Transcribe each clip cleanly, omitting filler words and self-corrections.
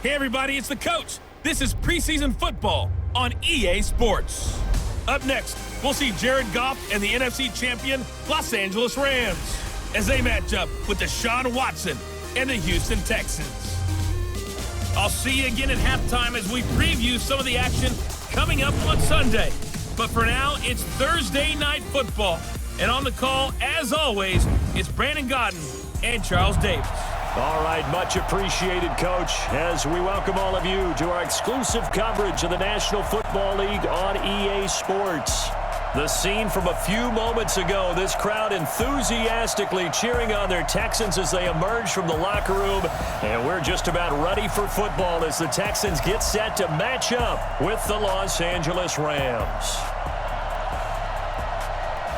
Hey everybody, it's the coach. This is preseason football on EA Sports. Up next, we'll see Jared Goff and the NFC champion Los Angeles Rams as they match up with Deshaun Watson and the Houston Texans. I'll see you again at halftime as we preview some of the action coming up on Sunday. But for now, it's Thursday Night Football. And on the call, as always, it's Brandon Godden and Charles Davis. All right, much appreciated, Coach, as we welcome all of you to our exclusive coverage of the National Football League on EA Sports. The scene from a few moments ago, this crowd enthusiastically cheering on their Texans as they emerge from the locker room. And we're just about ready for football as the Texans get set to match up with the Los Angeles Rams.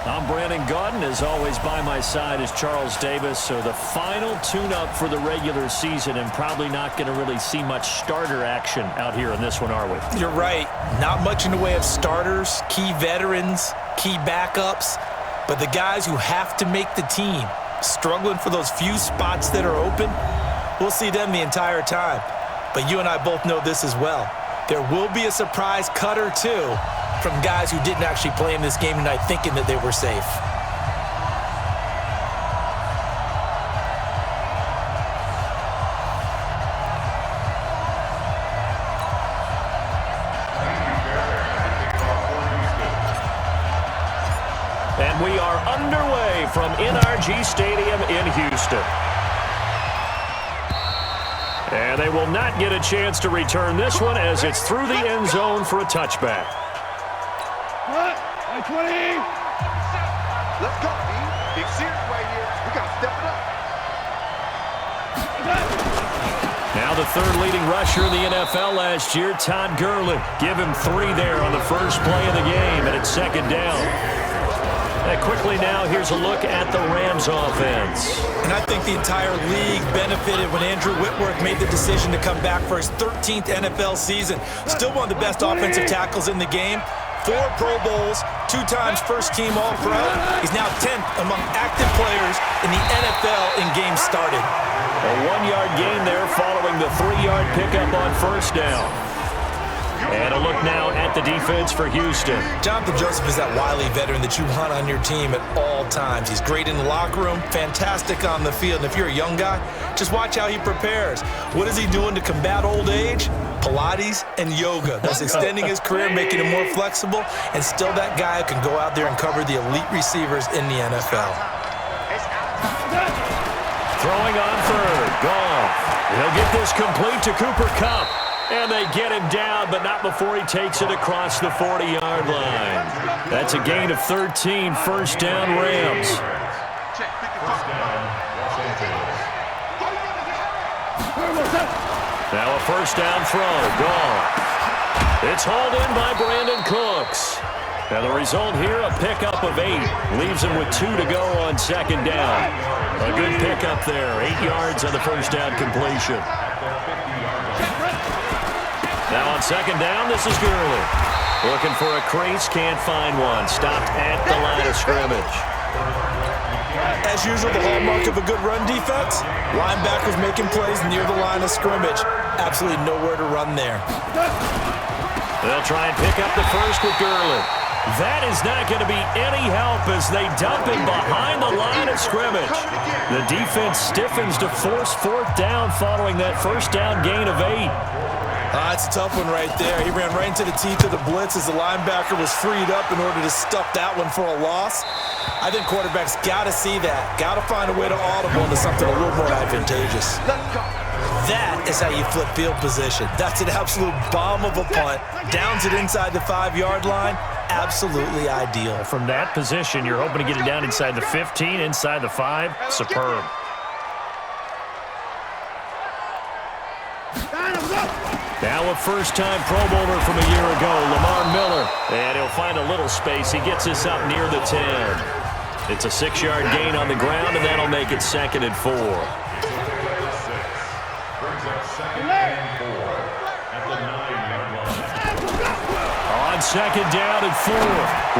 I'm Brandon Godden. As always, by my side is Charles Davis. So the final tune-up for the regular season, and probably not going to really see much starter action out here in this one, are we? You're right. Not much in the way of starters, key veterans, key backups, but the guys who have to make the team, struggling for those few spots that are open, we'll see them the entire time. But you and I both know this as well. There will be a surprise cut or two from guys who didn't actually play in this game tonight thinking that they were safe. And we are underway from NRG Stadium in Houston. And they will not get a chance to return this one as it's through the end zone for a touchback. 20. Let's go, D. Big series right here. We got to step it up. Now the third leading rusher in the NFL last year, Todd Gurley. Give him 3 there on the first play of the game, and it's second down. And quickly now, here's a look at the Rams offense. And I think the entire league benefited when Andrew Whitworth made the decision to come back for his 13th NFL season. Still one of the best offensive tackles in the game. 4 Pro Bowls, 2 times first-team All-Pro. He's now 10th among active players in the NFL in games started. A 1-yard gain there following the 3-yard pickup on first down. And a look now at the defense for Houston. Jonathan Joseph is that wily veteran that you want on your team at all times. He's great in the locker room, fantastic on the field. And if you're a young guy, just watch how he prepares. What is he doing to combat old age? Pilates and yoga. That's extending his career, making him more flexible, and still that guy who can go out there and cover the elite receivers in the NFL. Throwing on third, Goff. He'll get this complete to Cooper Kupp. And they get him down, but not before he takes it across the 40-yard line. That's a gain of 13, first down Rams. Now a first down throw, Goff. It's hauled in by Brandon Cooks. And the result here, a pickup of 8. Leaves him with 2 to go on second down. A good pickup there, 8 yards on the first down completion. Now on second down, this is Gurley. Looking for a crease, can't find one. Stopped at the line of scrimmage. As usual, the hallmark of a good run defense, linebackers making plays near the line of scrimmage. Absolutely nowhere to run there. They'll try and pick up the first with Gurley. That is not going to be any help as they dump him behind the line of scrimmage. The defense stiffens to force fourth down following that first down gain of 8. That's a tough one right there. He ran right into the teeth of the blitz as the linebacker was freed up in order to stuff that one for a loss. I think quarterbacks got to see that. Got to find a way to audible into something a little more advantageous. That is how you flip field position. That's an absolute bomb of a punt. Downs it inside the 5-yard line. Absolutely ideal. From that position, you're hoping to get it down inside the 15, inside the 5. Superb. Now a first-time Pro Bowler from a year ago, Lamar Miller. And he'll find a little space. He gets us up near the 10. It's a 6-yard gain on the ground, and that'll make it 2nd and 4. On second down and 4.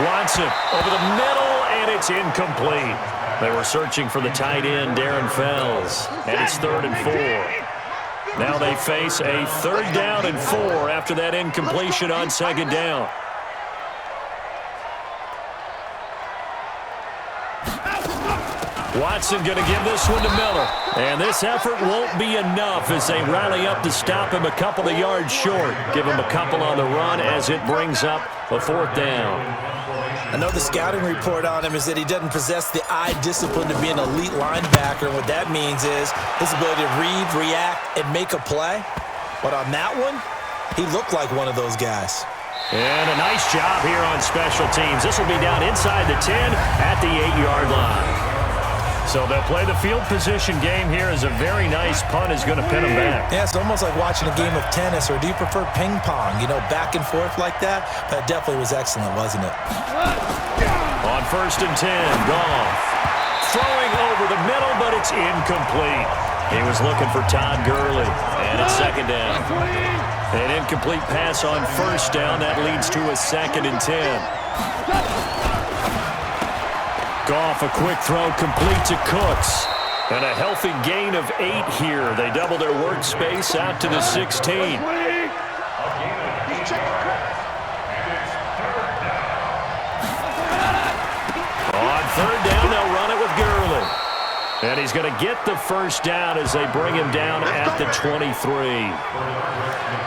Watson over the middle, and it's incomplete. They were searching for the tight end, Darren Fells, and it's 3rd and 4. Now they face a 3rd down and 4 after that incompletion on 2nd down. Watson going to give this one to Miller. And this effort won't be enough as they rally up to stop him a couple of yards short. Give him a couple on the run as it brings up a 4th down. I know the scouting report on him is that he doesn't possess the eye discipline to be an elite linebacker. And what that means is his ability to read, react, and make a play. But on that one, he looked like one of those guys. And a nice job here on special teams. This will be down inside the 10 at the 8-yard line. So they'll play the field position game here as a very nice punt is going to pin them back. Yeah, it's almost like watching a game of tennis, or do you prefer ping pong? You know, back and forth like that? That definitely was excellent, wasn't it? On 1st and 10, Goff. Throwing over the middle, but it's incomplete. He was looking for Todd Gurley, and it's 2nd down. An incomplete pass on 1st down. That leads to a 2nd and 10. Goff, a quick throw, complete to Cooks. And a healthy gain of 8 here. They double their workspace out to the 16. On 3rd down, they'll run it with Gurley. And he's going to get the 1st down as they bring him down at the 23.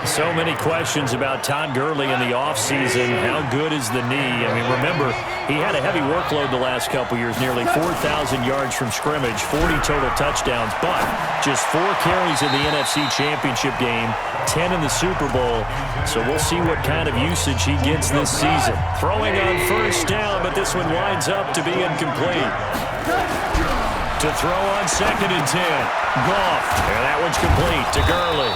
So many questions about Todd Gurley in the offseason. How good is the knee? I mean, remember, he had a heavy workload the last couple years, nearly 4,000 yards from scrimmage, 40 total touchdowns, but just 4 carries in the NFC Championship game, 10 in the Super Bowl. So we'll see what kind of usage he gets this season. Throwing on 1st down, but this one winds up to be incomplete. To throw on 2nd and 10. Goff, and that one's complete to Gurley.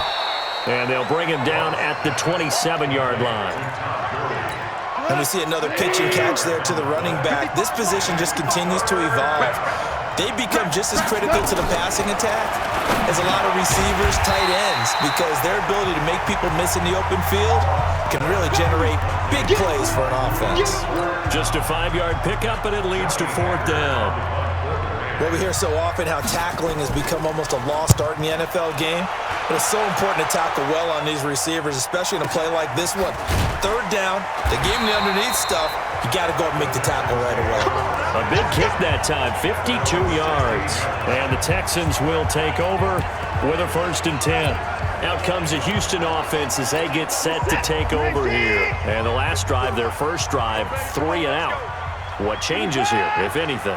And they'll bring him down at the 27-yard line. And we see another pitch and catch there to the running back. This position just continues to evolve. They become just as critical to the passing attack as a lot of receivers, tight ends, because their ability to make people miss in the open field can really generate big plays for an offense. Just a 5-yard pickup, and it leads to 4th down. Well, we hear so often how tackling has become almost a lost art in the NFL game. But it's so important to tackle well on these receivers, especially in a play like this one. 3rd down, they gave him the underneath stuff. You got to go and make the tackle right away. A big kick that time, 52 yards. And the Texans will take over with a 1st and 10. Out comes the Houston offense as they get set to take over here. And the last drive, their first drive, 3 and out. What changes here, if anything?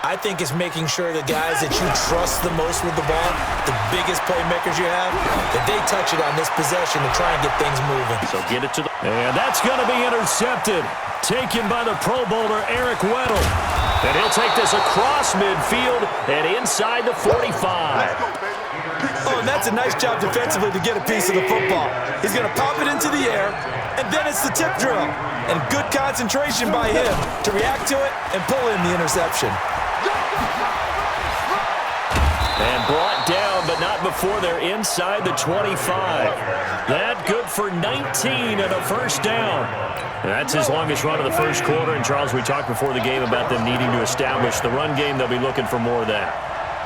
I think it's making sure the guys that you trust the most with the ball, the biggest playmakers you have, that they touch it on this possession to try and get things moving. So get it to the... And that's going to be intercepted. Taken by the Pro Bowler, Eric Weddle. And he'll take this across midfield and inside the 45. Oh, and that's a nice job defensively to get a piece of the football. He's going to pop it into the air, and then it's the tip drill. And good concentration by him to react to it and pull in the interception. And brought down, but not before they're inside the 25. That good for 19 and a 1st down. And that's his longest run of the first quarter. And, Charles, we talked before the game about them needing to establish the run game. They'll be looking for more of that.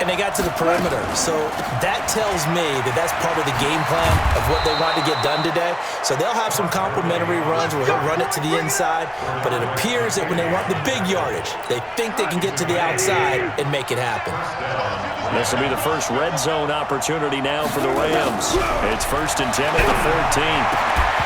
And they got to the perimeter. So that tells me that that's part of the game plan of what they want to get done today. So they'll have some complementary runs where he'll run it to the inside. But it appears that when they want the big yardage, they think they can get to the outside and make it happen. This will be the first red zone opportunity now for the Rams. It's 1st and 10 at the 14.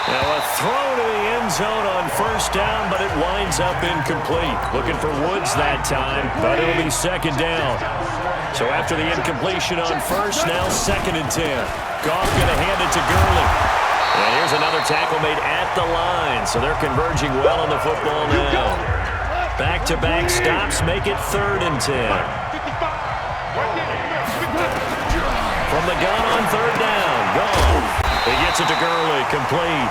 Now a throw to the end zone on 1st down, but it winds up incomplete. Looking for Woods that time, but it'll be 2nd down. So after the incompletion on 1st, now 2nd and 10. Goff going to hand it to Gurley. And here's another tackle made at the line, so they're converging well on the football now. Back-to-back stops make it 3rd and 10. From the gun on 3rd down, Goff. He gets it to Gurley, complete.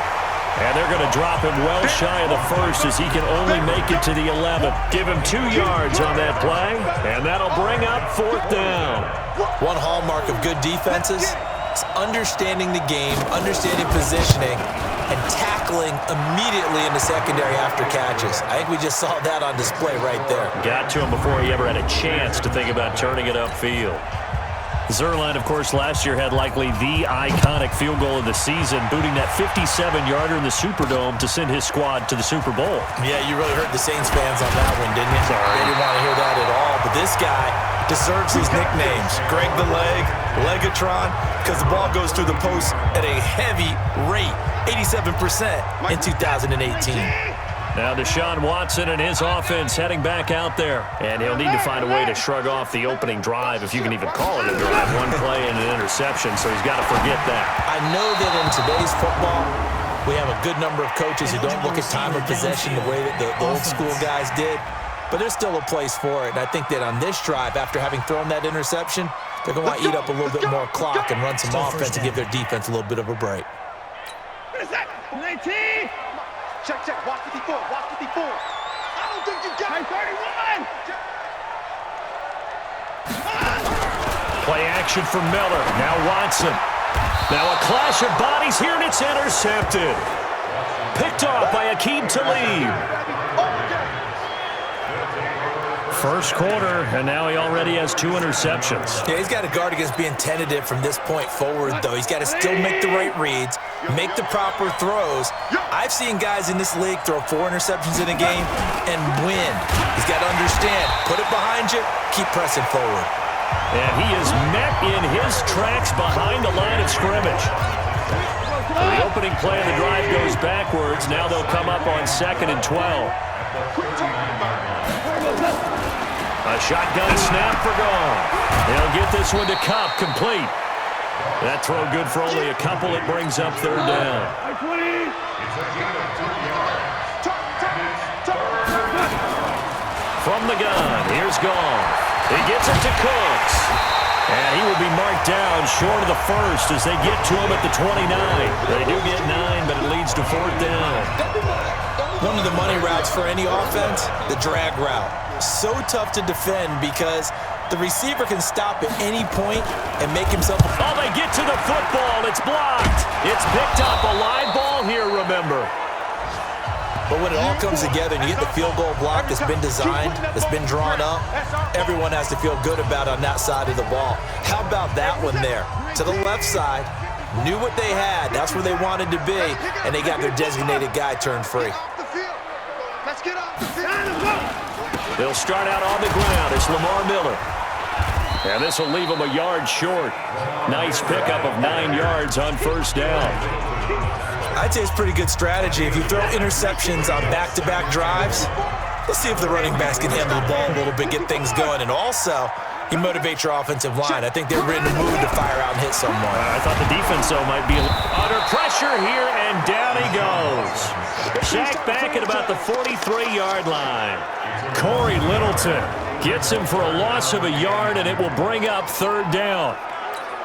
And they're going to drop him well shy of the 1st as he can only make it to the 11th. Give him 2 yards on that play, and that'll bring up 4th down. One hallmark of good defenses is understanding the game, understanding positioning, and tackling immediately in the secondary after catches. I think we just saw that on display right there. Got to him before he ever had a chance to think about turning it upfield. Zuerlein, of course, last year had likely the iconic field goal of the season, booting that 57-yarder in the Superdome to send his squad to the Super Bowl. Yeah, you really hurt the Saints fans on that one, didn't you? Sorry. They didn't want to hear that at all. But this guy deserves his nicknames. Greg the Leg, Legatron, because the ball goes through the post at a heavy rate, 87% in 2018. Now Deshaun Watson and his offense heading back out there. And he'll need to find a way to shrug off the opening drive, if you can even call it a drive. One play and an interception, so he's got to forget that. I know that in today's football, we have a good number of coaches who don't look at time of possession the way that the old school guys did. But there's still a place for it. And I think that on this drive, after having thrown that interception, they're going to want to eat up a little bit more clock and run some offense and give their defense a little bit of a break. Check, check. Watch 54. Watch 54. I don't think you got 31. Play action for Miller. Now Watson. Now a clash of bodies here, and it's intercepted. Picked off by Akeem Talib. First quarter, and now he already has 2 interceptions. Yeah, he's got to guard against being tentative from this point forward, though. He's got to still make the right reads, make the proper throws. I've seen guys in this league throw 4 interceptions in a game and win. He's got to understand, put it behind you, keep pressing forward. And he is met in his tracks behind the line of scrimmage. The opening play of the drive goes backwards. Now they'll come up on 2nd and 12. A shotgun snap for Gone. They'll get this one to Cup, complete. That throw good for only a couple. It brings up 3rd down. From the gun, here's Gone. He gets it to Cooks. And he will be marked down short of the first as they get to him at the 29. They do get 9, but it leads to 4th down. One of the money routes for any offense, the drag route. So tough to defend because the receiver can stop at any point and make himself... Oh, they get to the football. It's blocked. It's picked up. A live ball here, remember. But when it all comes together and you get the field goal block that's been designed, that's been drawn up, everyone has to feel good about on that side of the ball. How about that one there? To the left side, knew what they had. That's where they wanted to be, and they got their designated guy turned free. Let's get off the field. They'll start out on the ground. It's Lamar Miller. And this will leave him a yard short. Nice pickup of 9 yards on 1st down. I'd say it's pretty good strategy. If you throw interceptions on back-to-back drives, let's see if the running backs can handle the ball a little bit, get things going. And also, you motivate your offensive line. I think they're in the mood to fire out and hit someone. I thought the defense, though, might be under pressure here, and down he goes. Sacked back at about the 43-yard line. Corey Littleton gets him for a loss of a yard, and it will bring up 3rd down.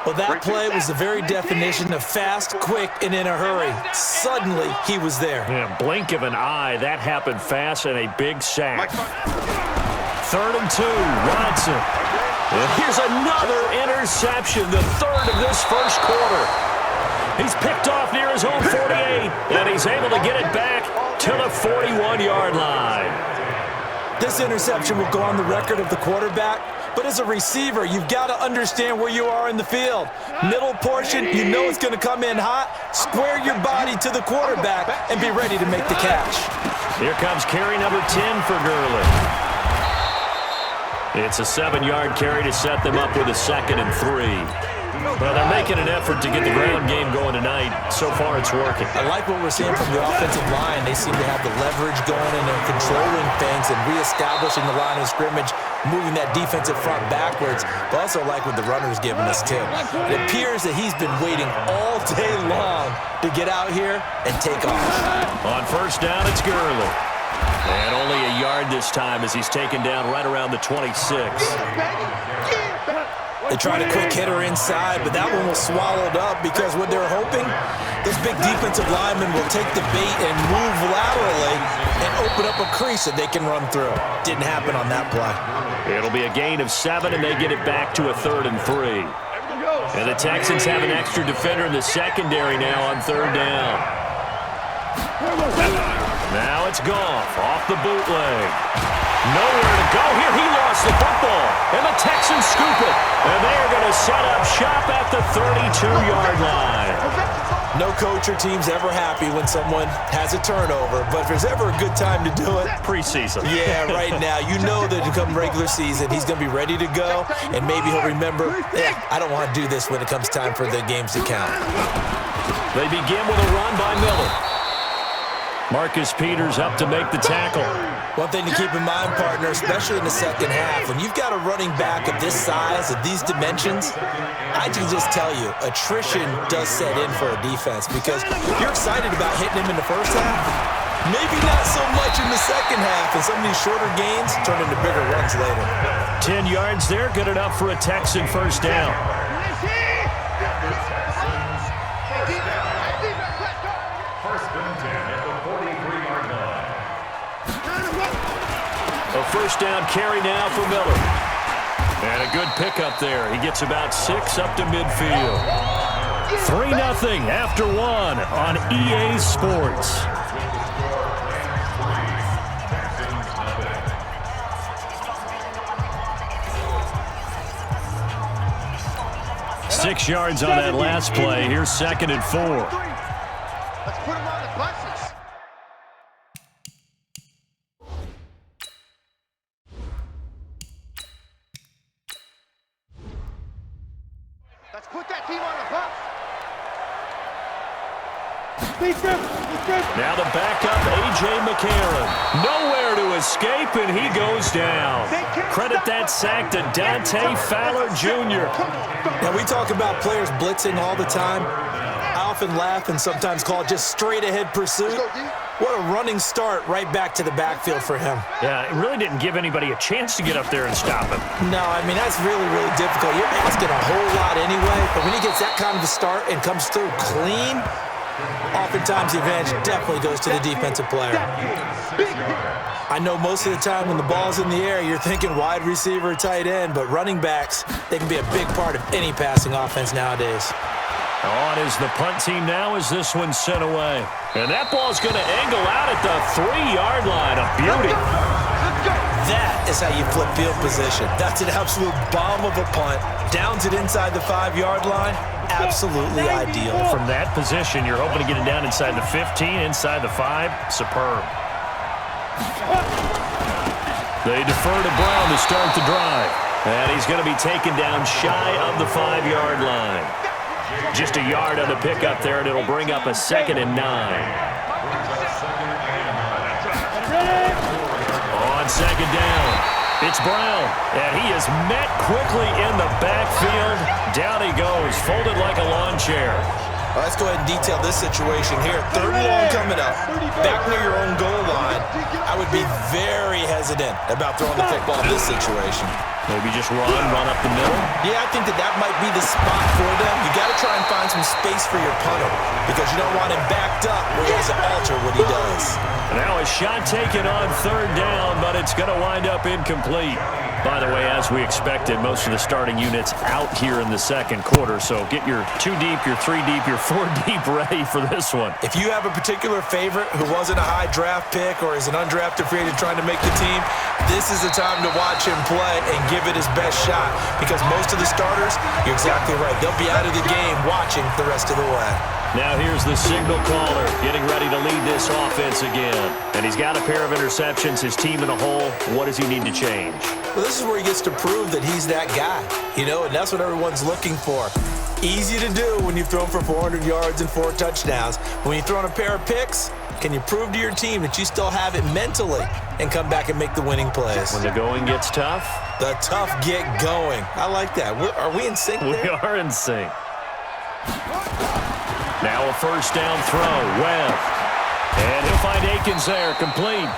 Well, that play was the very definition of fast, quick, and in a hurry. Suddenly, he was there. Yeah, blink of an eye. That happened fast, and a big sack. 3rd and 2, Watson. And here's another interception, the 3rd of this first quarter. He's picked off near his own 48, and he's able to get it back to the 41-yard line. This interception will go on the record of the quarterback, but as a receiver, you've got to understand where you are in the field. Middle portion, you know it's going to come in hot. Square your body to the quarterback and be ready to make the catch. Here comes carry number 10 for Gurley. It's a 7-yard carry to set them up with a 2nd and 3. Well, they're making an effort to get the ground game going tonight. So far, it's working. I like what we're seeing from the offensive line. They seem to have the leverage going and they're controlling things and reestablishing the line of scrimmage, moving that defensive front backwards. But also like what the runner's giving us, too. It appears that he's been waiting all day long to get out here and take off. On 1st down, it's Gurley. And only a yard this time as he's taken down right around the 26. They tried a quick hitter inside, but that one was swallowed up because what they're hoping, this big defensive lineman will take the bait and move laterally and open up a crease that they can run through. Didn't happen on that play. It'll be a gain of 7, and they get it back to a 3rd and 3. And the Texans have an extra defender in the secondary now on 3rd down. Now it's Goff off the bootleg. Nowhere to go here. He lost the football. And the Texans scoop it. And they are going to set up shop at the 32-yard line. No coach or team's ever happy when someone has a turnover, but if there's ever a good time to do it, preseason. Yeah, right now. You know that come regular season, he's going to be ready to go, and maybe he'll remember, I don't want to do this when it comes time for the games to count. They begin with a run by Miller. Marcus Peters up to make the tackle. One thing to keep in mind, partner, especially in the second half, when you've got a running back of this size, of these dimensions, I can just tell you, attrition does set in for a defense because you're excited about hitting him in the first half. Maybe not so much in the second half, and some of these shorter gains turn into bigger runs later. 10 yards there, good enough for a Texan first down. A first down carry now for Miller. And a good pickup there. He gets about 6 up to midfield. 3-0 after 1 on EA Sports. Six yards on that last play. Here's 2nd and 4. Let's put him on the buses. Let's put that team on the bus. Now the backup, A.J. McCarron. Nowhere to escape, and he goes down. Credit that sack to Dante Fowler Jr. Now, we talk about players blitzing all the time. I often laugh and sometimes call it just straight-ahead pursuit. What a running start right back to the backfield for him. Yeah, it really didn't give anybody a chance to get up there and stop him. No, I mean, that's really, really difficult. You're asking a whole lot anyway, but when he gets that kind of a start and comes through clean, oftentimes the advantage definitely goes to the defensive player. I know most of the time when the ball's in the air, you're thinking wide receiver, tight end, but running backs, they can be a big part of any passing offense nowadays. On is the punt team now as this one's sent away. And that ball's going to angle out at the 3-yard line. A beauty. That is how you flip field position. That's an absolute bomb of a punt. Downs it inside the 5-yard line. Absolutely ideal. From that position, you're hoping to get it down inside the 15, inside the 5. Superb. They defer to Brown to start the drive. And he's going to be taken down shy of the 5-yard line. Just a yard on the pickup there, and it'll bring up a 2nd and 9. On 2nd down, it's Brown, and he is met quickly in the backfield. Down he goes, folded like a lawn chair. Let's go ahead and detail this situation here. 3rd and long coming up. Back near your own goal line. I would be very hesitant about throwing the football in this situation. Maybe just run up the middle? Yeah, I think that might be the spot for them. You got to try and find some space for your punter because you don't want him backed up where he has to alter what he does. Now a shot taken on 3rd down, but it's going to wind up incomplete. By the way, as we expected, most of the starting units out here in the 2nd quarter, so get your 2 deep, your 3 deep, your 4 deep ready for this one. If you have a particular favorite who wasn't a high draft pick or is an undrafted free agent trying to make the team, this is the time to watch him play and give it his best shot because most of the starters, you're exactly right, they'll be out of the game watching the rest of the way. Now here's the signal caller getting ready to lead this offense again. And he's got a pair of interceptions, his team in a hole. What does he need to change? Well, this is where he gets to prove that he's that guy, and that's what everyone's looking for. Easy to do when you've thrown for 400 yards and 4 touchdowns. When you've thrown a pair of picks, can you prove to your team that you still have it mentally and come back and make the winning plays? When the going gets tough? The tough get going. I like that. Are we in sync there? We are in sync. Now a first down throw. Webb. And he'll find Akins there, complete.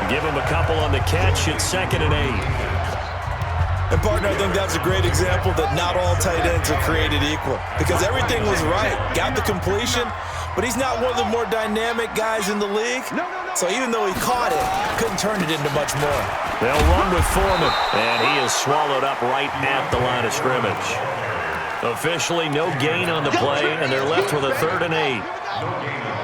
Give him a couple on the catch. It's 2nd and 8. And, partner, I think that's a great example that not all tight ends are created equal because everything was right. Got the completion, but he's not one of the more dynamic guys in the league. So even though he caught it, couldn't turn it into much more. They'll run with Foreman, and he is swallowed up right at the line of scrimmage. Officially no gain on the play, and they're left with a 3rd and 8.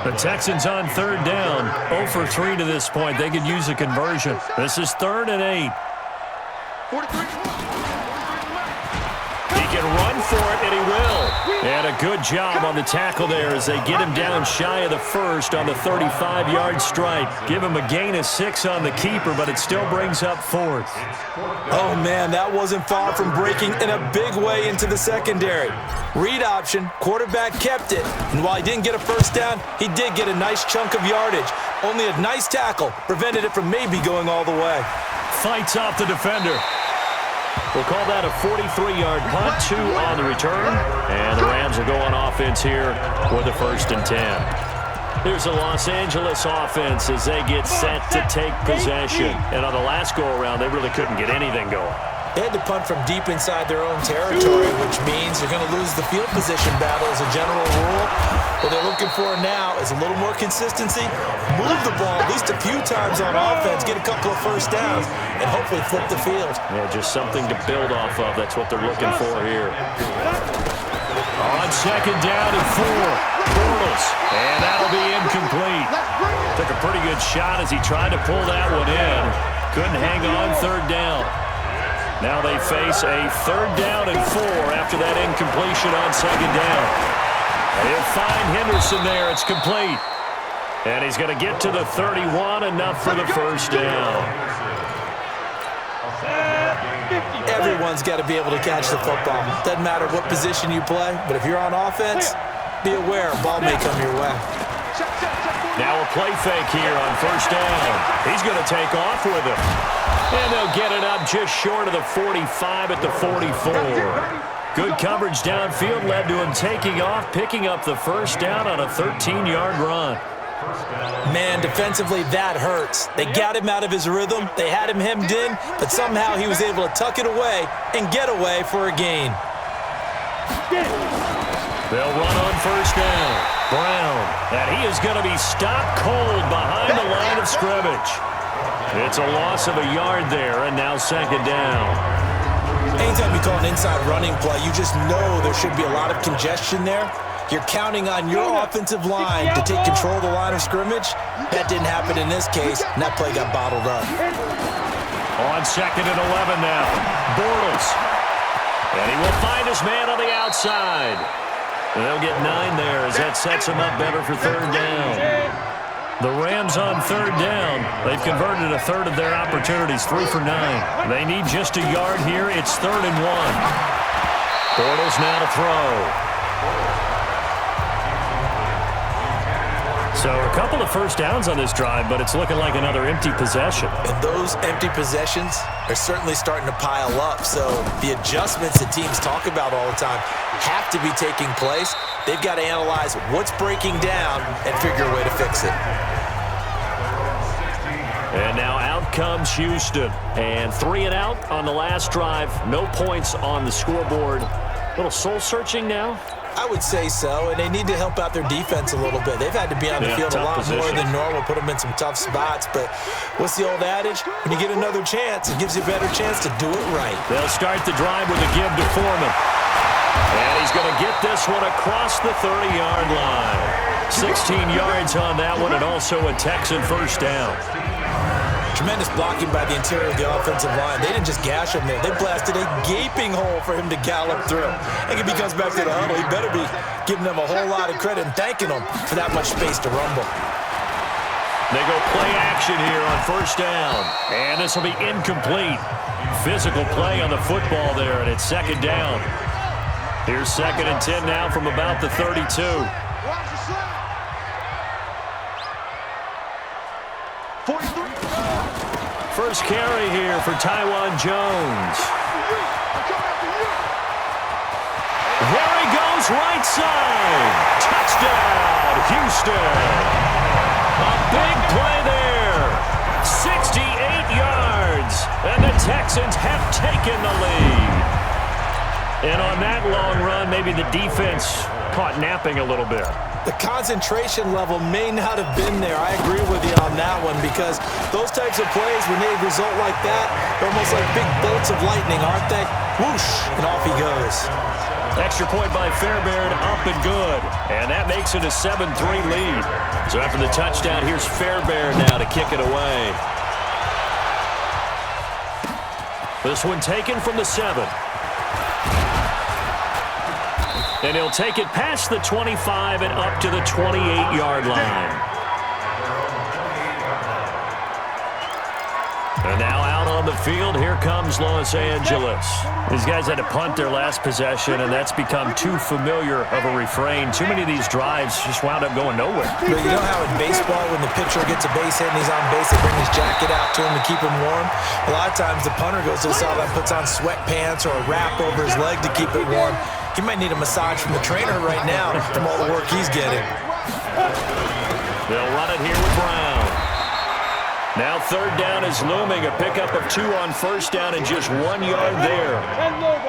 The Texans on 3rd down, 0 for 3 to this point. They could use a conversion. This is 3rd and 8. 43. He can run for it, and he will. And a good job on the tackle there as they get him down shy of the first on the 35-yard strike. Give him a gain of 6 on the keeper, but it still brings up 4th. Oh, man, that wasn't far from breaking in a big way into the secondary. Read option, quarterback kept it, and while he didn't get a first down, he did get a nice chunk of yardage. Only a nice tackle prevented it from maybe going all the way. Fights off the defender. We'll call that a 43-yard punt, 2 on the return. And the Rams will go on offense here with a 1st and 10. Here's the Los Angeles offense as they get set to take possession. And on the last go-around, they really couldn't get anything going. They had to punt from deep inside their own territory, which means they're going to lose the field position battle as a general rule. What they're looking for now is a little more consistency, move the ball at least a few times on offense, get a couple of first downs, and hopefully flip the field. Yeah, just something to build off of. That's what they're looking for here. On 2nd down and 4, Bortles, and that'll be incomplete. Took a pretty good shot as he tried to pull that one in. Couldn't hang on 3rd down. Now they face a 3rd down and 4 after that incompletion on 2nd down. He'll find Henderson there. It's complete. And he's going to get to the 31, enough for the first down. Everyone's got to be able to catch the football. Doesn't matter what position you play, but if you're on offense, be aware a ball may come your way. Now a play fake here on 1st down. He's going to take off with it. And they'll get it up just short of the 45 at the 44. Good coverage downfield led to him taking off, picking up the 1st down on a 13-yard run. Man, defensively, that hurts. They got him out of his rhythm. They had him hemmed in, but somehow he was able to tuck it away and get away for a gain. They'll run on 1st down. Brown, and he is going to be stopped cold behind the line of scrimmage. It's a loss of a yard there, and now 2nd down. Anytime you call an inside running play, you just know there should be a lot of congestion there. You're counting on your offensive line to take control of the line of scrimmage. That didn't happen in this case, and that play got bottled up. On 2nd and 11 now, Bortles. And he will find his man on the outside. And they'll get 9 there as that sets him up better for 3rd down. The Rams on 3rd down. They've converted a 1/3 of their opportunities, 3 for 9. They need just a yard here. It's 3rd and 1. Bortles now to throw. So a couple of first downs on this drive, but it's looking like another empty possession. And those empty possessions are certainly starting to pile up. So the adjustments that teams talk about all the time have to be taking place. They've got to analyze what's breaking down and figure a way to fix it. And now out comes Houston. And 3 and out on the last drive. No points on the scoreboard. A little soul-searching now. I would say so, and they need to help out their defense a little bit. They've had to be on the field a lot more than normal, put them in some tough spots. But what's the old adage? When you get another chance, it gives you a better chance to do it right. They'll start the drive with a give to Foreman. And he's going to get this one across the 30-yard line. 16 yards on that one, and also a Texan first down. Tremendous blocking by the interior of the offensive line. They didn't just gash him there. They blasted a gaping hole for him to gallop through. I think if he comes back to the huddle, he better be giving them a whole lot of credit and thanking them for that much space to rumble. They go play action here on 1st down. And this will be incomplete. Physical play on the football there, and it's 2nd down. Here's 2nd and 10 now from about the 32. First carry here for Taiwan Jones. There he goes, right side. Touchdown, Houston. A big play there. 68 yards, and the Texans have taken the lead. And on that long run, maybe the defense caught napping a little bit. The concentration level may not have been there. I agree with you on that one because those types of plays, when they result like that, they're almost like big bolts of lightning, aren't they? Whoosh, and off he goes. Extra point by Fairbairn, up and good. And that makes it a 7-3 lead. So after the touchdown, here's Fairbairn now to kick it away. This one taken from the 7. And he'll take it past the 25 and up to the 28-yard line. And now out on the field, here comes Los Angeles. These guys had to punt their last possession, and that's become too familiar of a refrain. Too many of these drives just wound up going nowhere. But you know how in baseball, when the pitcher gets a base hit and he's on base, they bring his jacket out to him to keep him warm? A lot of times the punter goes to the sideline, puts on sweatpants or a wrap over his leg to keep it warm. He might need a massage from the trainer right now from all the work he's getting. They'll run it here with Brown. Now third down is looming. A pickup of 2 on first down and just 1 yard there.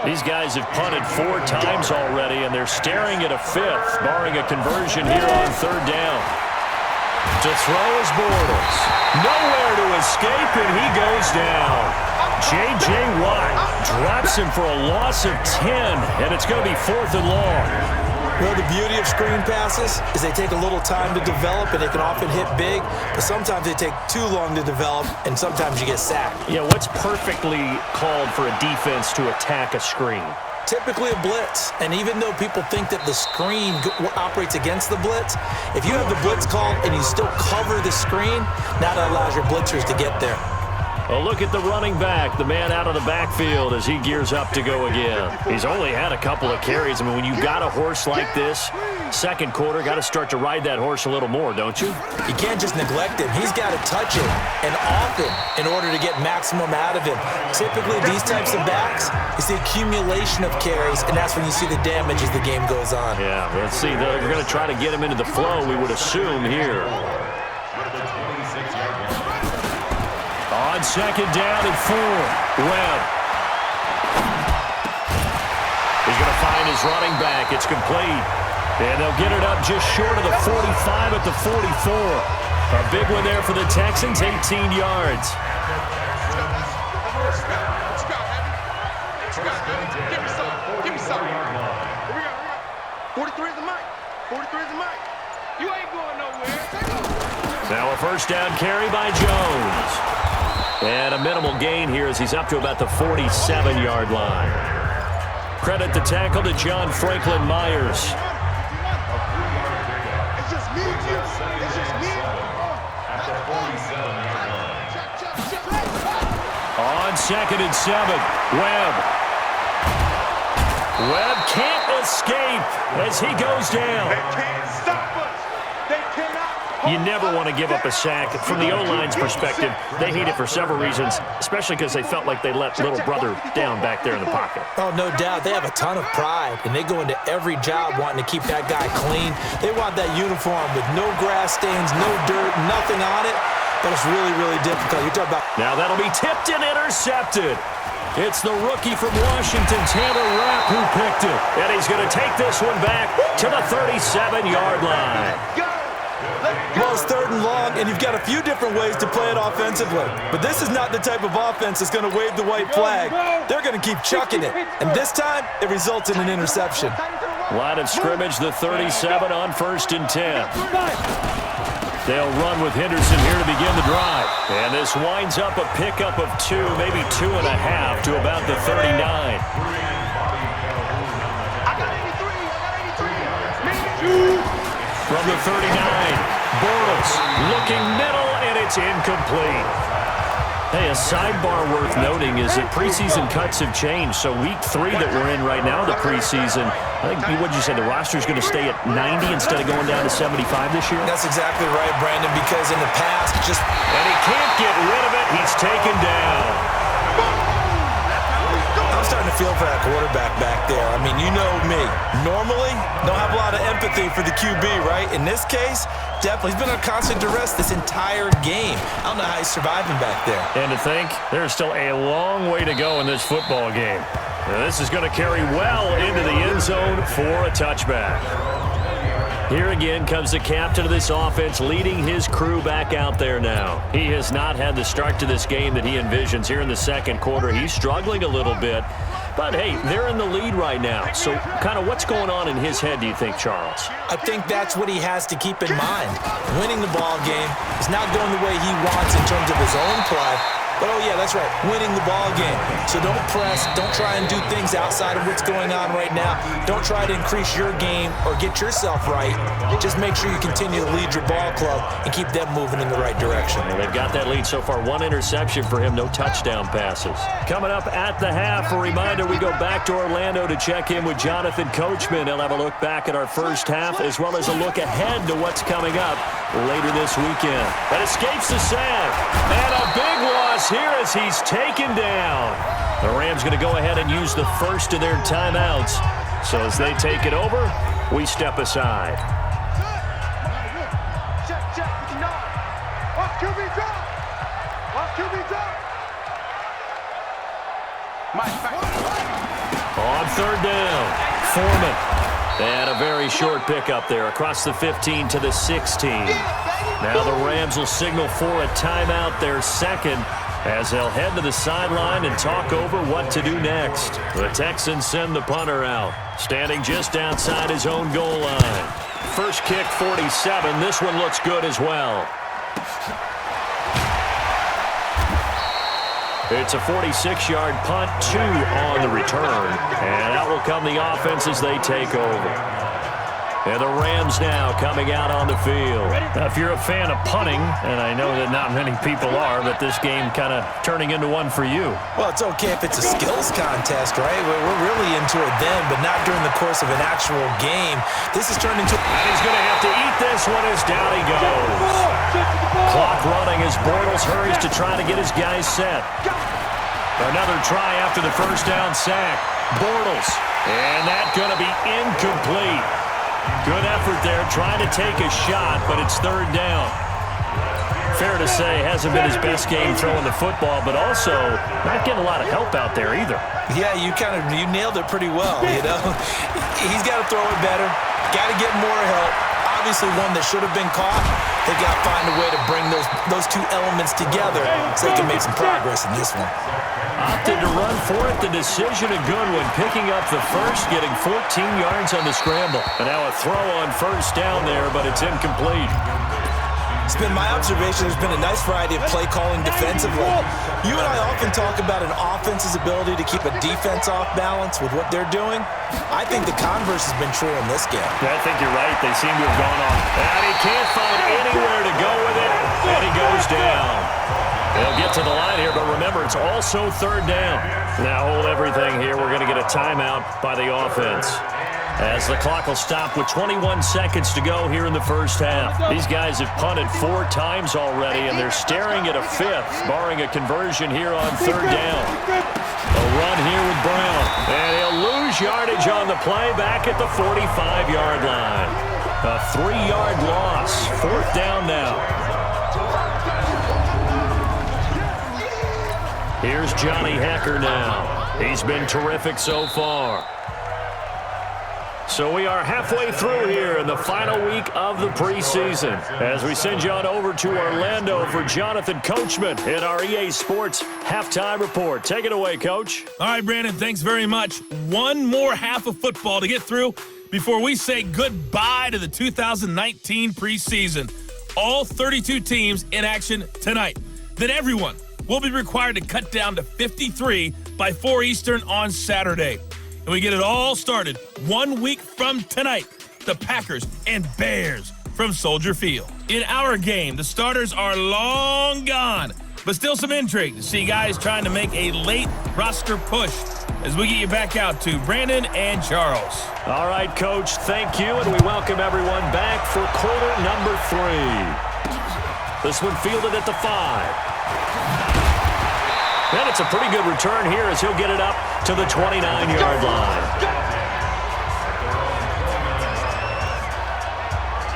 These guys have punted 4 times already, and they're staring at a 5th, barring a conversion here on third down. To throw is Bortles. Nowhere to escape, and he goes down. J.J. Watt drops him for a loss of 10, and it's going to be 4th and long. Well, the beauty of screen passes is they take a little time to develop, and they can often hit big, but sometimes they take too long to develop, and sometimes you get sacked. Yeah, what's perfectly called for a defense to attack a screen? Typically a blitz, and even though people think that the screen operates against the blitz, if you have the blitz called and you still cover the screen, now that allows your blitzers to get there. Well, look at the running back, the man out of the backfield as he gears up to go again. He's only had a couple of carries. I mean, when you've got a horse like this, second quarter, got to start to ride that horse a little more, don't you? You can't just neglect him. He's got to touch it, and often, in order to get maximum out of him. Typically, these types of backs, it's the accumulation of carries, and that's when you see the damage as the game goes on. Yeah, let's see. They're going to try to get him into the flow, we would assume, here. On second down and 4, Webb. He's going to find his running back. It's complete. And they'll get it up just short of the 45 at the 44. A big one there for the Texans, 18 yards. Give me some. Here we go. 43 is the mic. 43 is the mic. You ain't going nowhere. Now a first down carry by Jones. And a minimal gain here as he's up to about the 47-yard line. Credit the tackle to John Franklin Myers. It's just me and you. It's just me. On second and 7, Webb. Webb can't escape as he goes down. They can't stop us. They cannot. You never want to give up a sack. From the O-line's perspective, they hate it for several reasons, especially because they felt like they let little brother down back there in the pocket. Oh, no doubt. They have a ton of pride, and they go into every job wanting to keep that guy clean. They want that uniform with no grass stains, no dirt, nothing on it, but it's really, really difficult. You're talking about... Now that'll be tipped and intercepted. It's the rookie from Washington, Tanner Rapp, who picked it. And he's going to take this one back to the 37-yard line. Well, it's 3rd and long, and you've got a few different ways to play it offensively. But this is not the type of offense that's going to wave the white flag. They're going to keep chucking it. And this time, it results in an interception. Line of scrimmage, the 37 on 1st and 10. They'll run with Henderson here to begin the drive. And this winds up a pickup of 2, maybe 2.5 to about the 39. From the 39, Bortles looking middle, and it's incomplete. Hey, a sidebar worth noting is that preseason cuts have changed. So week 3 that we're in right now, the preseason, I think, what did you say, the roster's going to stay at 90 instead of going down to 75 this year? That's exactly right, Brandon, because in the past, just... And he can't get rid of it. He's taken down. I'm starting to feel for that quarterback back there. I mean, you know me. Normally, don't have a lot of empathy for the QB, right? In this case, definitely. He's been under constant duress this entire game. I don't know how he's surviving back there. And to think, there's still a long way to go in this football game. Now, this is going to carry well into the end zone for a touchback. Here again comes the captain of this offense, leading his crew back out there now. He has not had the start to this game that he envisions here in the second quarter. He's struggling a little bit. But, hey, they're in the lead right now. So kind of what's going on in his head, do you think, Charles? I think that's what he has to keep in mind. Winning the ball game is not going the way he wants in terms of his own play. But, oh, yeah, that's right, winning the ball game. So don't press. Don't try and do things outside of what's going on right now. Don't try to increase your game or get yourself right. Just make sure you continue to lead your ball club and keep them moving in the right direction. Well, they've got that lead so far. 1 interception for him, no touchdown passes. Coming up at the half, a reminder, we go back to Orlando to check in with Jonathan Coachman. He'll have a look back at our first half as well as a look ahead to what's coming up later this weekend. That escapes the sack. And a big loss here as he's taken down. The Rams going to go ahead and use the first of their timeouts. So as they take it over, we step aside. Check, with the 9. Off QB drop. Off QB drop. Mike, back. On third down, Foreman. And a very short pickup there across the 15 to the 16. Now the Rams will signal for a timeout, their second, as they'll head to the sideline and talk over what to do next. The Texans send the punter out, standing just outside his own goal line. First kick, 47. This one looks good as well. It's a 46-yard punt, 2 on the return. And out will come the offense as they take over. And the Rams now coming out on the field. Now, if you're a fan of punting, and I know that not many people are, but this game kind of turning into one for you. Well, it's okay if it's a skills contest, right? We're really into it then, but not during the course of an actual game. This has turned into... And he's going to have to eat this one as down he goes. Clock running as Bortles hurries to try to get his guys set. Another try after the first down sack. Bortles. And that's going to be incomplete. Good effort there, trying to take a shot, but it's third down. Fair to say, hasn't been his best game throwing the football, but also not getting a lot of help out there either. Yeah, you nailed it pretty well, you know. He's got to throw it better, got to get more help. Obviously one that should have been caught. They got to find a way to bring those two elements together so they can make some progress in this one. Opted to run for it. The decision a good one. Picking up the first, getting 14 yards on the scramble. And now a throw on first down there, but it's incomplete. It's been my observation there's been a nice variety of play calling defensively. You and I often talk about an offense's ability to keep a defense off balance with what they're doing. I think the converse has been true in this game. Yeah, I think you're right. They seem to have gone off. And he can't find anywhere to go with it. And he goes down. They'll get to the line here, but remember, it's also third down. Now hold everything here. We're going to get a timeout by the offense, as the clock will stop with 21 seconds to go here in the first half. These guys have punted 4 times already, and they're staring at a 5th, barring a conversion here on third down. A run here with Brown, and he'll lose yardage on the play back at the 45-yard line. A 3-yard loss, 4th down now. Here's Johnny Hecker now. He's been terrific so far. So we are halfway through here in the final week of the preseason as we send you on over to Orlando for Jonathan Coachman in our EA Sports Halftime Report. Take it away, Coach. All right, Brandon, thanks very much. One more half of football to get through before we say goodbye to the 2019 preseason. All 32 teams in action tonight. Then everyone will be required to cut down to 53 by 4 Eastern on Saturday. And we get it all started 1 week from tonight. The Packers and Bears from Soldier Field. In our game, the starters are long gone, but still some intrigue to see guys trying to make a late roster push as we get you back out to Brandon and Charles. All right, Coach, thank you, and we welcome everyone back for quarter number 3. This one fielded at the 5. And it's a pretty good return here as he'll get it up to the 29-yard line.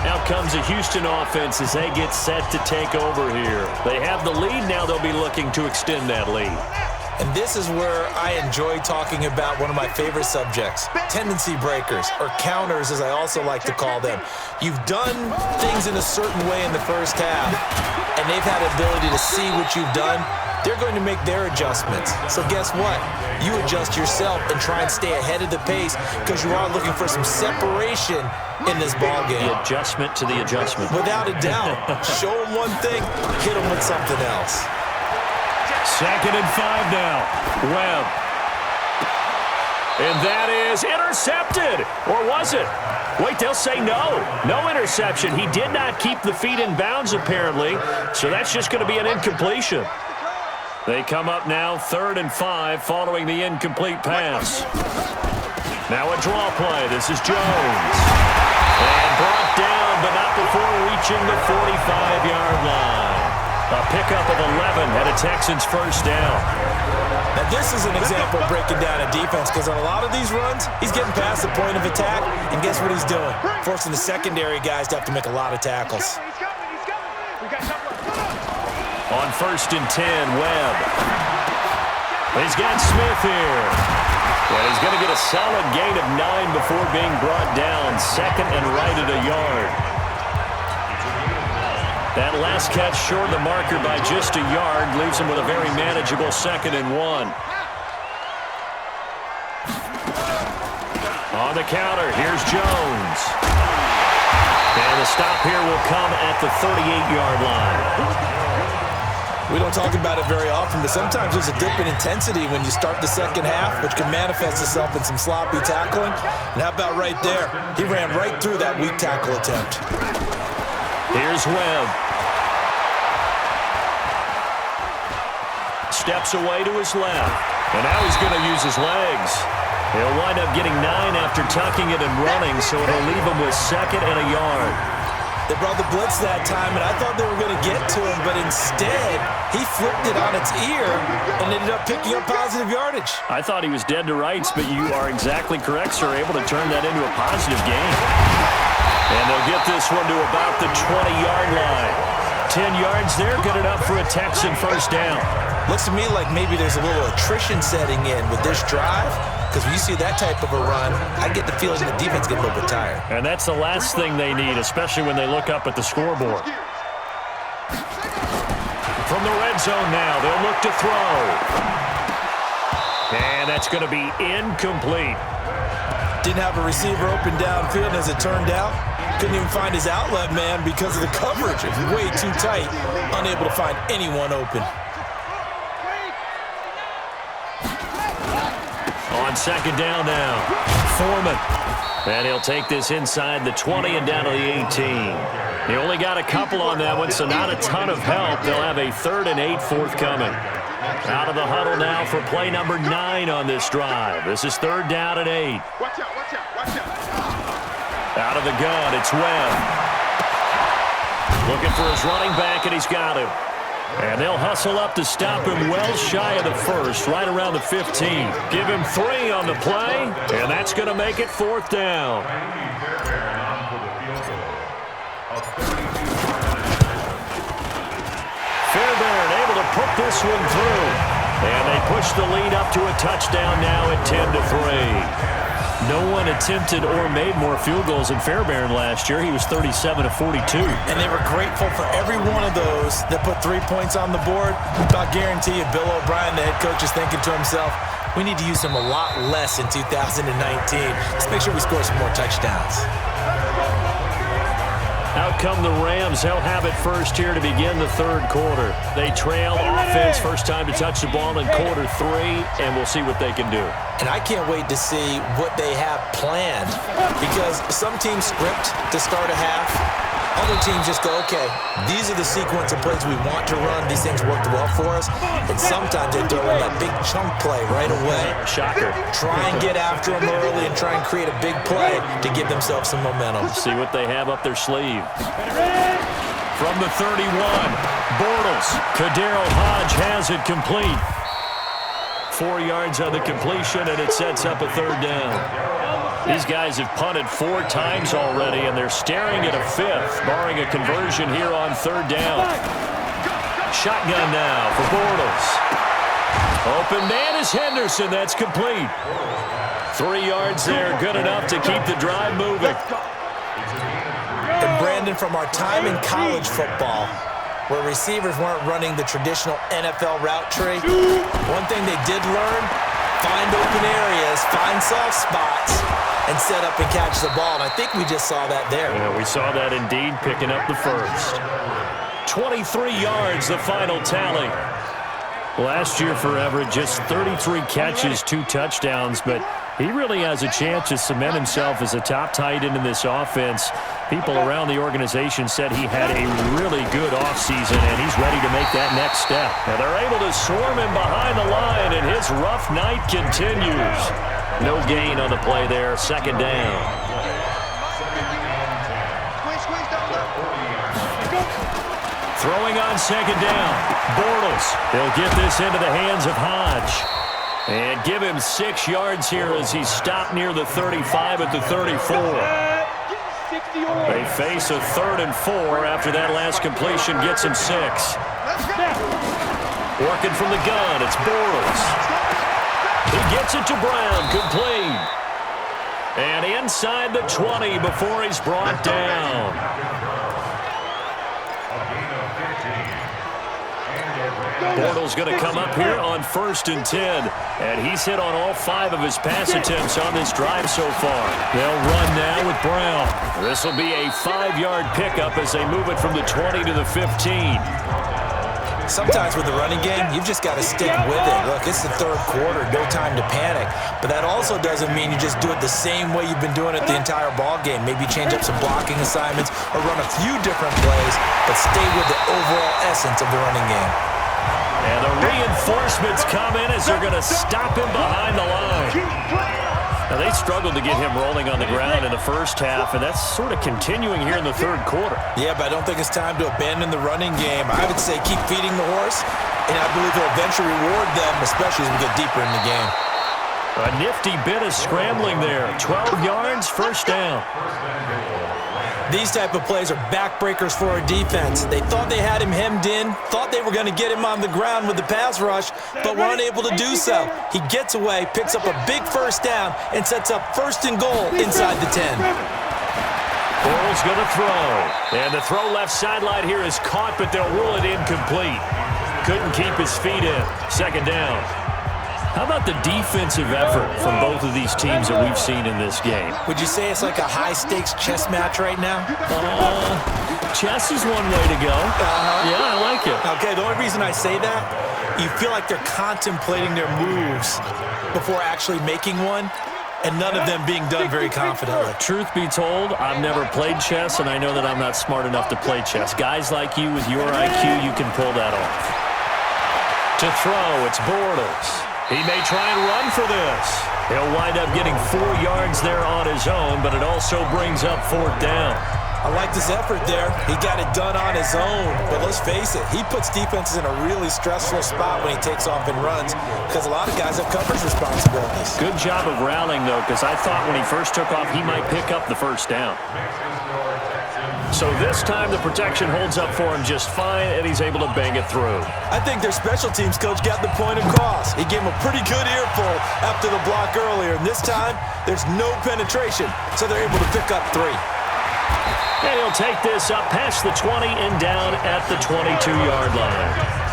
Out comes the Houston offense as they get set to take over here. They have the lead. Now they'll be looking to extend that lead. And this is where I enjoy talking about one of my favorite subjects, tendency breakers, or counters as I also like to call them. You've done things in a certain way in the first half, and they've had the ability to see what you've done. They're going to make their adjustments. So guess what? You adjust yourself and try and stay ahead of the pace because you are looking for some separation in this ball game. The adjustment to the adjustment. Without a doubt. Show them one thing, hit them with something else. 2nd and 5 now. Webb. And that is intercepted. Or was it? Wait, they'll say no. No interception. He did not keep the feet in bounds, apparently. So that's just going to be an incompletion. They come up now 3rd and 5 following the incomplete pass. Now a draw play. This is Jones. And brought down, but not before reaching the 45-yard line. A pickup of 11 and a Texans first down. Now this is an example of breaking down a defense because on a lot of these runs, he's getting past the point of attack, and guess what he's doing? Forcing the secondary guys to have to make a lot of tackles. On 1st and 10, Webb. He's got Smith here. And he's going to get a solid gain of 9 before being brought down. 2nd and right at a yard. That last catch short of the marker by just a yard leaves him with a very manageable 2nd and 1. On the counter, here's Jones. And the stop here will come at the 38-yard line. We don't talk about it very often, but sometimes there's a dip in intensity when you start the second half, which can manifest itself in some sloppy tackling. And how about right there? He ran right through that weak tackle attempt. Here's Webb. Steps away to his left. And now he's going to use his legs. He'll wind up getting 9 after tucking it and running, so it'll leave him with 2nd and a yard. They brought the blitz that time, and I thought they were going to get to him, but instead, he flipped it on its ear and ended up picking up positive yardage. I thought he was dead to rights, but you are exactly correct, sir. Able to turn that into a positive gain. And they'll get this one to about the 20-yard line. 10 yards there, good enough for a Texan first down. Looks to me like maybe there's a little attrition setting in with this drive. Because when you see that type of a run, I get the feeling the defense get a little bit tired. And that's the last thing they need, especially when they look up at the scoreboard. From the red zone now, they'll look to throw. And that's going to be incomplete. Didn't have a receiver open downfield, as it turned out. Couldn't even find his outlet man because of the coverage. It was way too tight, unable to find anyone open. On 2nd down now, Foreman. And he'll take this inside the 20 and down to the 18. He only got a couple on that one, so not a ton of help. They'll have a 3rd and 8 forthcoming. Out of the huddle now for play number 9 on this drive. This is 3rd down and 8. Watch out, watch out, watch out. Out of the gun, it's Webb. Looking for his running back, and he's got him. And they'll hustle up to stop him well shy of the 1st, right around the 15. Give him 3 on the play, and that's going to make it 4th down. Fairbairn able to put this one through. And they push the lead up to a touchdown now at 10-3. No one attempted or made more field goals than Fairbairn last year. He was 37 of 42. And they were grateful for every one of those that put 3 points on the board. I'll guarantee you Bill O'Brien, the head coach, is thinking to himself, we need to use him a lot less in 2019. Let's make sure we score some more touchdowns. Out come the Rams. They'll have it first here to begin the 3rd quarter. They trail offense, first time to touch the ball in quarter 3, and we'll see what they can do. And I can't wait to see what they have planned, because some teams script to start a half. Other teams just go, okay, these are the sequence of plays we want to run. These things worked well for us. And sometimes they throw in that big chunk play right away. Shocker. Try and get after them early and try and create a big play to give themselves some momentum. See what they have up their sleeve. From the 31, Bortles. Kadarrell Hodge has it complete. 4 yards on the completion, and it sets up a 3rd down. These guys have punted 4 times already, and they're staring at a 5th, barring a conversion here on 3rd down. Shotgun now for Bortles. Open man is Henderson. That's complete. 3 yards there, good enough to keep the drive moving. And Brandon, from our time in college football, where receivers weren't running the traditional NFL route tree, one thing they did learn, find open areas, find soft spots, and set up and catch the ball. And I think we just saw that there. Yeah, we saw that indeed, picking up the first. 23 yards, the final tally. Last year for Everett, just 33 catches, 2 touchdowns, but he really has a chance to cement himself as a top tight end in this offense. People around the organization said he had a really good offseason, and he's ready to make that next step. Now they're able to swarm him behind the line, and his rough night continues. No gain on the play there, second down. Throwing on second down, Bortles. He'll get this into the hands of Hodge. And give him 6 yards here as he's stopped near the 35 at the 34. They face a 3rd and 4 after that last completion gets him 6. Working from the gun, it's Bortles. He gets it to Brown, complete. And inside the 20 before he's brought down. Bortles going to come up here on 1st and 10. And he's hit on all 5 of his pass attempts on this drive so far. They'll run now with Brown. This will be a 5-yard pickup as they move it from the 20 to the 15. Sometimes with the running game, you've just got to stick with it. Look, it's the 3rd quarter, no time to panic. But that also doesn't mean you just do it the same way you've been doing it the entire ball game. Maybe change up some blocking assignments or run a few different plays, but stay with the overall essence of the running game. And the reinforcements come in as they're going to stop him behind the line. Now, they struggled to get him rolling on the ground in the first half, and that's sort of continuing here in the 3rd quarter. Yeah, but I don't think it's time to abandon the running game. I would say keep feeding the horse, and I believe he'll eventually reward them, especially as we get deeper in the game. A nifty bit of scrambling there. 12 yards, first down. These type of plays are backbreakers for our defense. They thought they had him hemmed in, thought they were going to get him on the ground with the pass rush, but were unable to do so. He gets away, picks up a big first down, and sets up 1st and goal inside the 10. Bortles going to throw. And the throw left sideline here is caught, but they'll rule it incomplete. Couldn't keep his feet in. Second down. How about the defensive effort from both of these teams that we've seen in this game? Would you say it's like a high-stakes chess match right now? Chess is one way to go. Yeah, I like it. Okay, the only reason I say that, you feel like they're contemplating their moves before actually making one, and none of them being done very confidently. Truth be told, I've never played chess, and I know that I'm not smart enough to play chess. Guys like you with your IQ, you can pull that off. To throw, it's Bortles. He may try and run for this. He'll wind up getting 4 yards there on his own, but it also brings up 4th down. I like this effort there. He got it done on his own, but let's face it, he puts defenses in a really stressful spot when he takes off and runs because a lot of guys have coverage responsibilities. Good job of rallying, though, because I thought when he first took off, he might pick up the first down. So this time the protection holds up for him just fine, and he's able to bang it through. I think their special teams coach got the point across. He gave him a pretty good earful after the block earlier, and this time there's no penetration, so they're able to pick up 3. And he'll take this up past the 20 and down at the 22-yard line.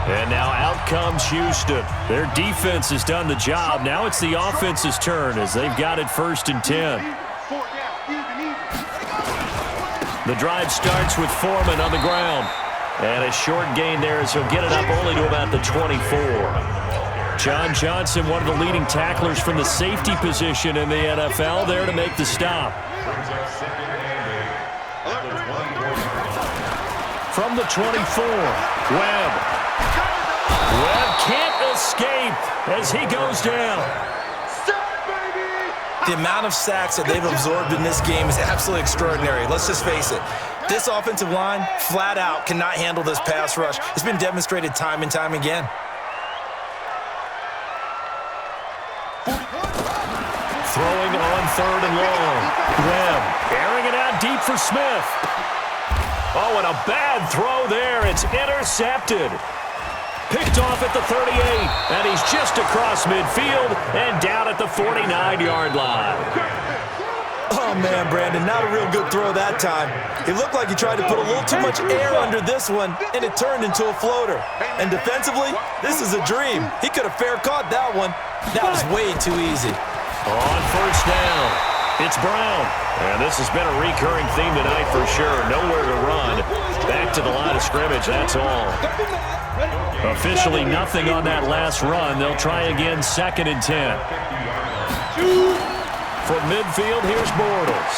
And now out comes Houston. Their defense has done the job. Now it's the offense's turn as they've got it 1st and 10. The drive starts with Foreman on the ground. And a short gain there as he'll get it up only to about the 24. John Johnson, one of the leading tacklers from the safety position in the NFL, there to make the stop. From the 24, Webb. Webb can't escape as he goes down. The amount of sacks that they've absorbed in this game is absolutely extraordinary. Let's just face it. This offensive line, flat out, cannot handle this pass rush. It's been demonstrated time and time again. Throwing on 3rd and long. Webb airing it out deep for Smith. Oh, and a bad throw there. It's intercepted. Picked off at the 38, and he's just across midfield and down at the 49-yard line. Oh, man, Brandon, not a real good throw that time. It looked like he tried to put a little too much air under this one, and it turned into a floater. And defensively, this is a dream. He could have fair caught that one. That was way too easy. On first down, it's Brown. And this has been a recurring theme tonight for sure. Nowhere to run. Back to the line of scrimmage, that's all. Officially nothing on that last run. They'll try again, 2nd and 10. From midfield, here's Bortles.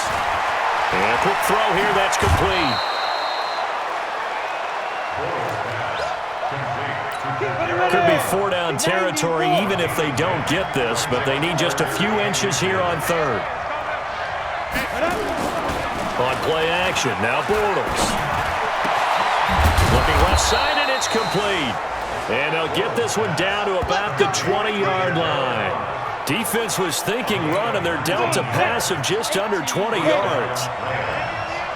And a quick throw here, that's complete. Could be 4-down territory even if they don't get this, but they need just a few inches here on 3rd. On play action, now Bortles. Looking left side, and it's complete. And they'll get this one down to about the 20-yard line. Defense was thinking run, and they're dealt a pass of just under 20 yards.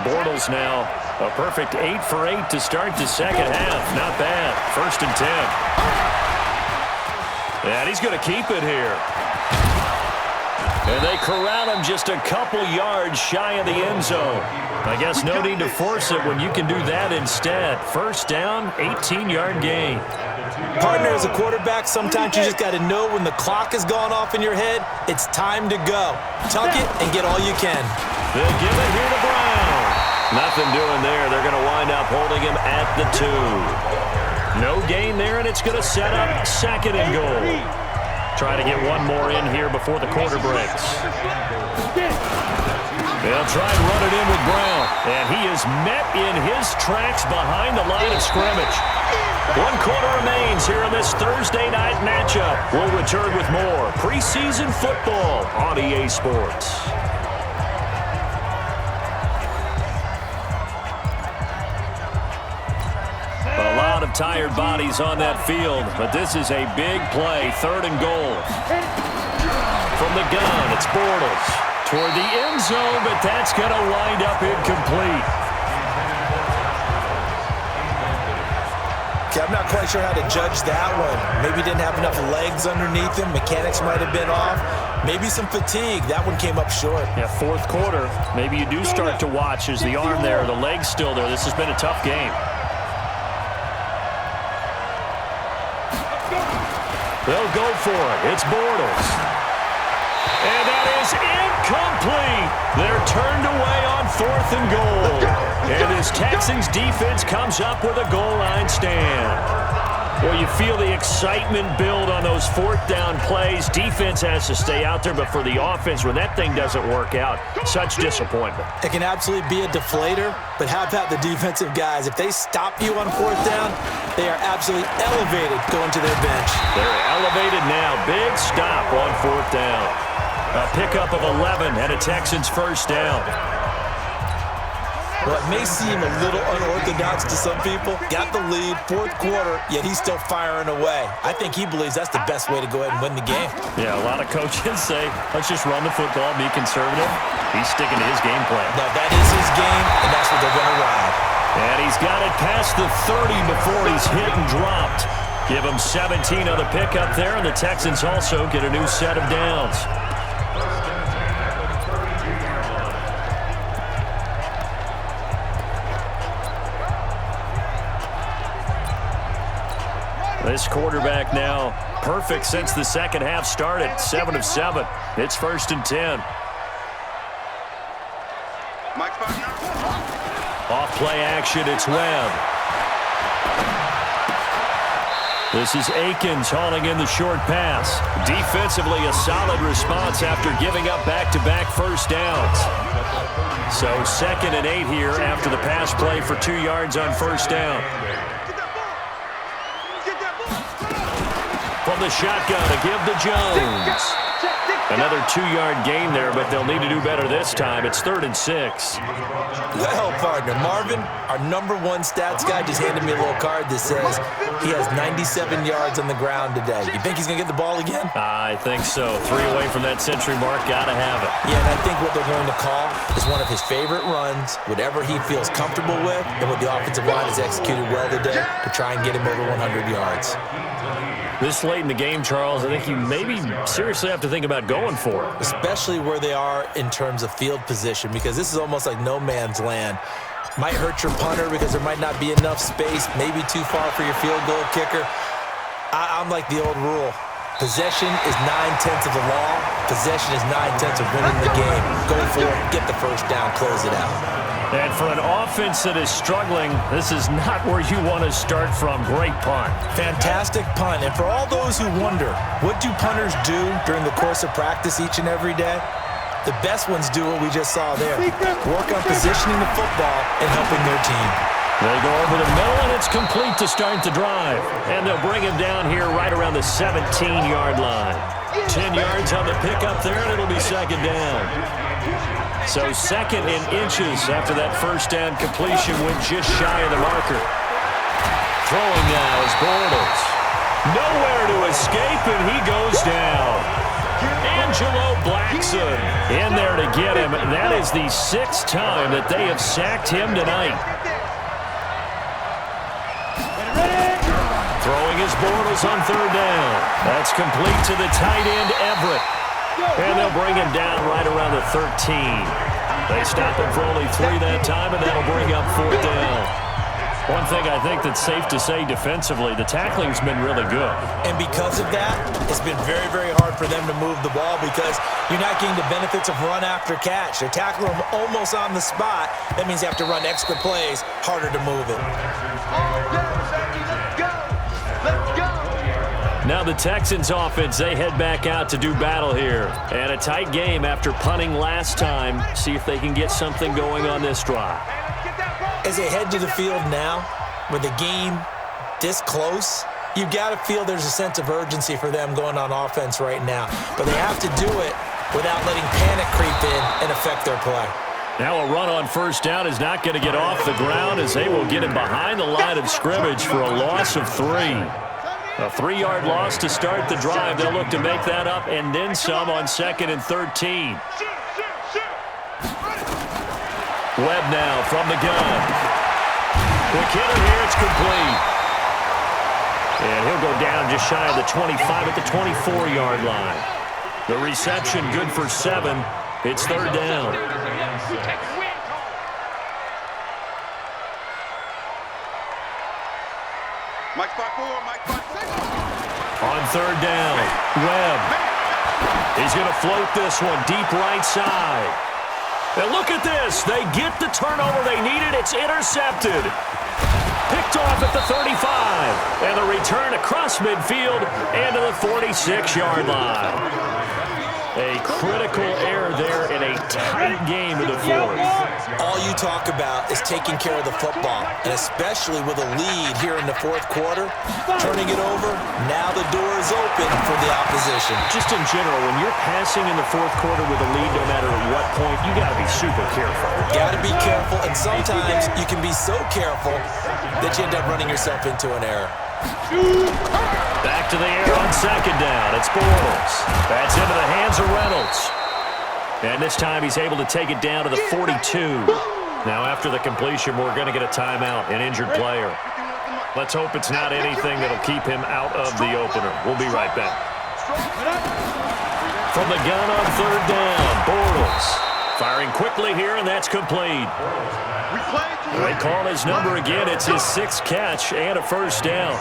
Bortles now a perfect 8 for 8 to start the second half. Not bad. 1st and 10. And he's going to keep it here. And they corral him just a couple yards shy of the end zone. I guess no need to force it when you can do that instead. 1st down, 18-yard gain. Partner, as a quarterback, sometimes you just got to know when the clock has gone off in your head, it's time to go. Tuck it and get all you can. They'll give it here to Brown. Nothing doing there. They're going to wind up holding him at the 2. No gain there, and it's going to set up 2nd and goal. Try to get one more in here before the quarter breaks. They'll try and run it in with Brown. And he is met in his tracks behind the line of scrimmage. 1 quarter remains here in this Thursday night matchup. We'll return with more preseason football on EA Sports. A lot of tired bodies on that field, but this is a big play. 3rd and goal. From the gun, it's Bortles. Toward the end zone, but that's going to wind up incomplete. Okay, I'm not quite sure how to judge that one. Maybe he didn't have enough legs underneath him. Mechanics might have been off. Maybe some fatigue. That one came up short. Yeah, 4th quarter. Maybe you do start to watch as the arm there, the leg's still there. This has been a tough game. They'll go for it. It's Bortles. And that is incomplete. They're turned away on 4th and goal. And this Texans defense comes up with a goal line stand. Well, you feel the excitement build on those 4th down plays. Defense has to stay out there, but for the offense, when that thing doesn't work out, such disappointment. It can absolutely be a deflator, but how about the defensive guys? If they stop you on 4th down, they are absolutely elevated going to their bench. They're elevated now. Big stop on 4th down. A pickup of 11 and a Texans 1st down. Well, it may seem a little unorthodox to some people. Got the lead, 4th quarter, yet he's still firing away. I think he believes that's the best way to go ahead and win the game. Yeah, a lot of coaches say, let's just run the football, be conservative. He's sticking to his game plan. No, that is his game, and that's what they're going to ride. And he's got it past the 30 before he's hit and dropped. Give him 17 on the pickup there, and the Texans also get a new set of downs. This quarterback now perfect since the second half started. 7 of 7. It's 1st and 10. Off play action, it's Webb. This is Akins hauling in the short pass. Defensively, a solid response after giving up back-to-back 1st downs. So 2nd and 8 here after the pass play for 2 yards on 1st down. From the shotgun to give to Jones. Another 2-yard gain there, but they'll need to do better this time. It's 3rd and 6. Well, partner, Marvin, our number 1 stats guy, just handed me a little card that says he has 97 yards on the ground today. You think he's going to get the ball again? I think so. 3 away from that century mark. Got to have it. Yeah, and I think what they're going to call is one of his favorite runs, whatever he feels comfortable with, and what the offensive line has executed well today to try and get him over 100 yards. This late in the game, Charles, I think you maybe seriously have to think about going for it. Especially where they are in terms of field position, because this is almost like no man's land. Might hurt your punter because there might not be enough space, maybe too far for your field goal kicker. I'm like the old rule. Possession is 9/10 of the law. Possession is 9/10 of winning the game. Go for it, get the first down, close it out. And for an offense that is struggling, this is not where you want to start from. Great punt. Fantastic punt. And for all those who wonder, what do punters do during the course of practice each and every day? The best ones do what we just saw there. Work on positioning the football and helping their team. They go over the middle, and it's complete to start the drive. And they'll bring him down here right around the 17-yard line. 10 yards on the pickup there, and it'll be 2nd down. So 2nd in inches after that first down completion went just shy of the marker. Throwing now is Bortles. Nowhere to escape, and he goes down. Angelo Blackson in there to get him. That is the 6th time that they have sacked him tonight. Throwing is Bortles on 3rd down. That's complete to the tight end, Everett. And they'll bring him down right around the 13. They stop him for only 3 that time, and that'll bring up 4th down. One thing I think that's safe to say defensively, the tackling's been really good. And because of that, it's been very, very hard for them to move the ball because you're not getting the benefits of run after catch. They're tackling them almost on the spot. That means they have to run extra plays, harder to move it. Now the Texans offense, they head back out to do battle here. And a tight game after punting last time. See if they can get something going on this drive. As they head to the field now, with the game this close, you've got to feel there's a sense of urgency for them going on offense right now. But they have to do it without letting panic creep in and affect their play. Now a run on 1st down is not going to get off the ground as they will get him behind the line of scrimmage for a loss of 3. A 3-yard loss to start the drive. They'll look to make that up and then some on 2nd and 13. Webb now from the gun. Quick hitter here, it's complete. And he'll go down just shy of the 25 at the 24-yard line. The reception good for 7. It's 3rd down. Mike spot 4, Mike spot 6. On 3rd down, Webb. He's going to float this one deep right side. And look at this. They get the turnover they needed. It's intercepted. Picked off at the 35. And the return across midfield and to the 46-yard line. A critical error there in a tight game in the 4th. All you talk about is taking care of the football, and especially with a lead here in the 4th quarter, turning it over, now the door is open for the opposition. Just in general, when you're passing in the 4th quarter with a lead, no matter at what point, you got to be super careful. Got to be careful, and sometimes you can be so careful that you end up running yourself into an error. Back to the air on 2nd down. It's Bortles. That's into the hands of Reynolds. And this time he's able to take it down to the 42. Now after the completion, we're going to get a timeout, an injured player. Let's hope it's not anything that'll keep him out of the opener. We'll be right back. From the gun on 3rd down, Bortles. Firing quickly here, and that's complete. They call his number again. It's his 6th catch and a 1st down.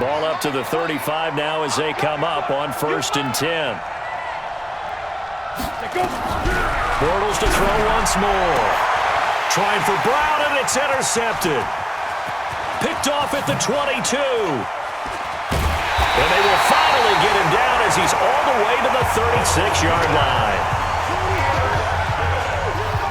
Ball up to the 35 now as they come up on 1st and 10. Bortles to throw once more. Trying for Brown, and it's intercepted. Picked off at the 22. And they will finally get him down as he's all the way to the 36-yard line.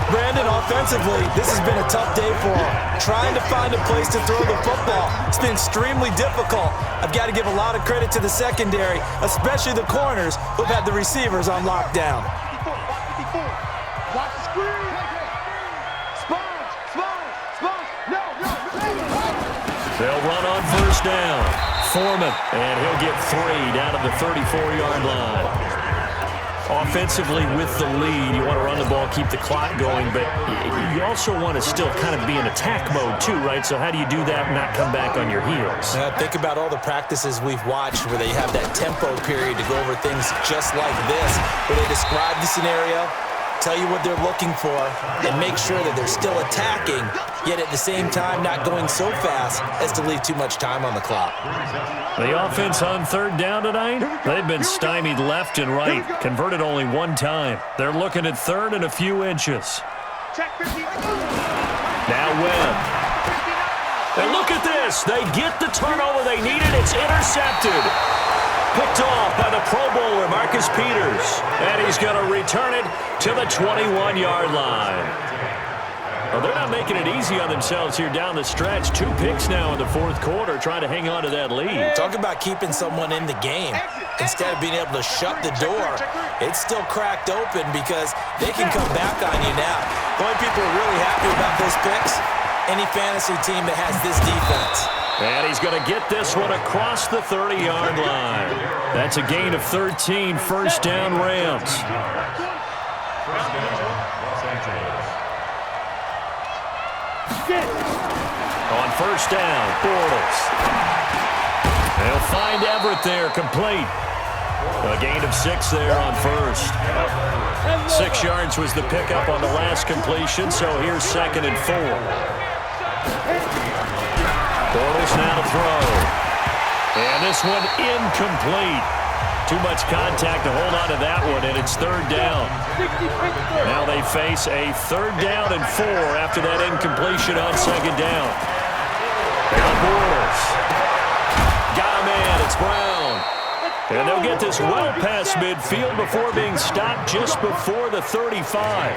Brandon, offensively, this has been a tough day for him. Trying to find a place to throw the football. It's been extremely difficult. I've got to give a lot of credit to the secondary, especially the corners who've had the receivers on lockdown. Watch the screen. Sponge. No. They'll run on first down. Foreman, and he'll get 3 down to the 34-yard line. Offensively with the lead, you want to run the ball, keep the clock going, but you also want to still kind of be in attack mode too, right? So how do you do that and not come back on your heels? Think about all the practices we've watched where they have that tempo period to go over things just like this, where they describe the scenario, tell you what they're looking for, and make sure that they're still attacking, yet at the same time not going so fast as to leave too much time on the clock. The offense on third down tonight, they've been stymied left and right, converted only one time. They're looking at third and a few inches. Now Webb. And look at this. They get the turnover they needed. It's intercepted. Picked off by the Pro Bowler, Marcus Peters. And he's going to return it to the 21-yard line. Well, they're not making it easy on themselves here down the stretch. 2 picks now in the fourth quarter, trying to hang on to that lead. Talk about keeping someone in the game. Instead of being able to shut the door, it's still cracked open because they can come back on you now. The only people who are really happy about those picks, any fantasy team that has this defense. And he's going to get this one across the 30-yard line. That's a gain of 13, first down Rams. On first down, Bortles. They'll find Everett there, complete. A gain of 6 there on first. 6 yards was the pickup on the last completion, so here's 2nd and 4. Bortles now to throw. And this one incomplete. Too much contact to hold on to that one, and it's 3rd down. Now they face a 3rd down and 4 after that incompletion on 2nd down. And Bortles. Got a man, it's Brown. And they'll get this well past midfield before being stopped just before the 35.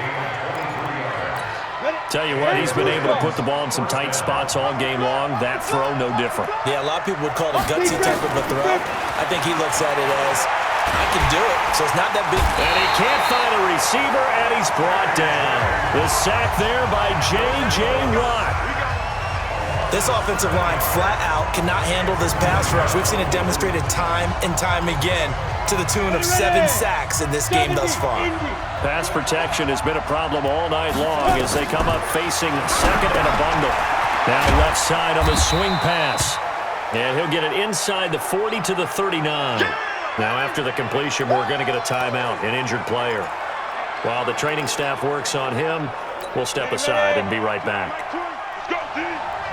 Tell you what, he's been able to put the ball in some tight spots all game long. That throw, no different. Yeah, a lot of people would call it a gutsy type of a throw. I think he looks at it as, I can do it, so it's not that big. And he can't find a receiver, and he's brought down. The sack there by J.J. Watt. This offensive line flat out cannot handle this pass rush. We've seen it demonstrated time and time again to the tune of 7 sacks in this game thus far. Pass protection has been a problem all night long as they come up facing 2nd and a bundle. Now left side on the swing pass. And he'll get it inside the 40 to the 39. Now after the completion, we're going to get a timeout, an injured player. While the training staff works on him, we'll step aside and be right back.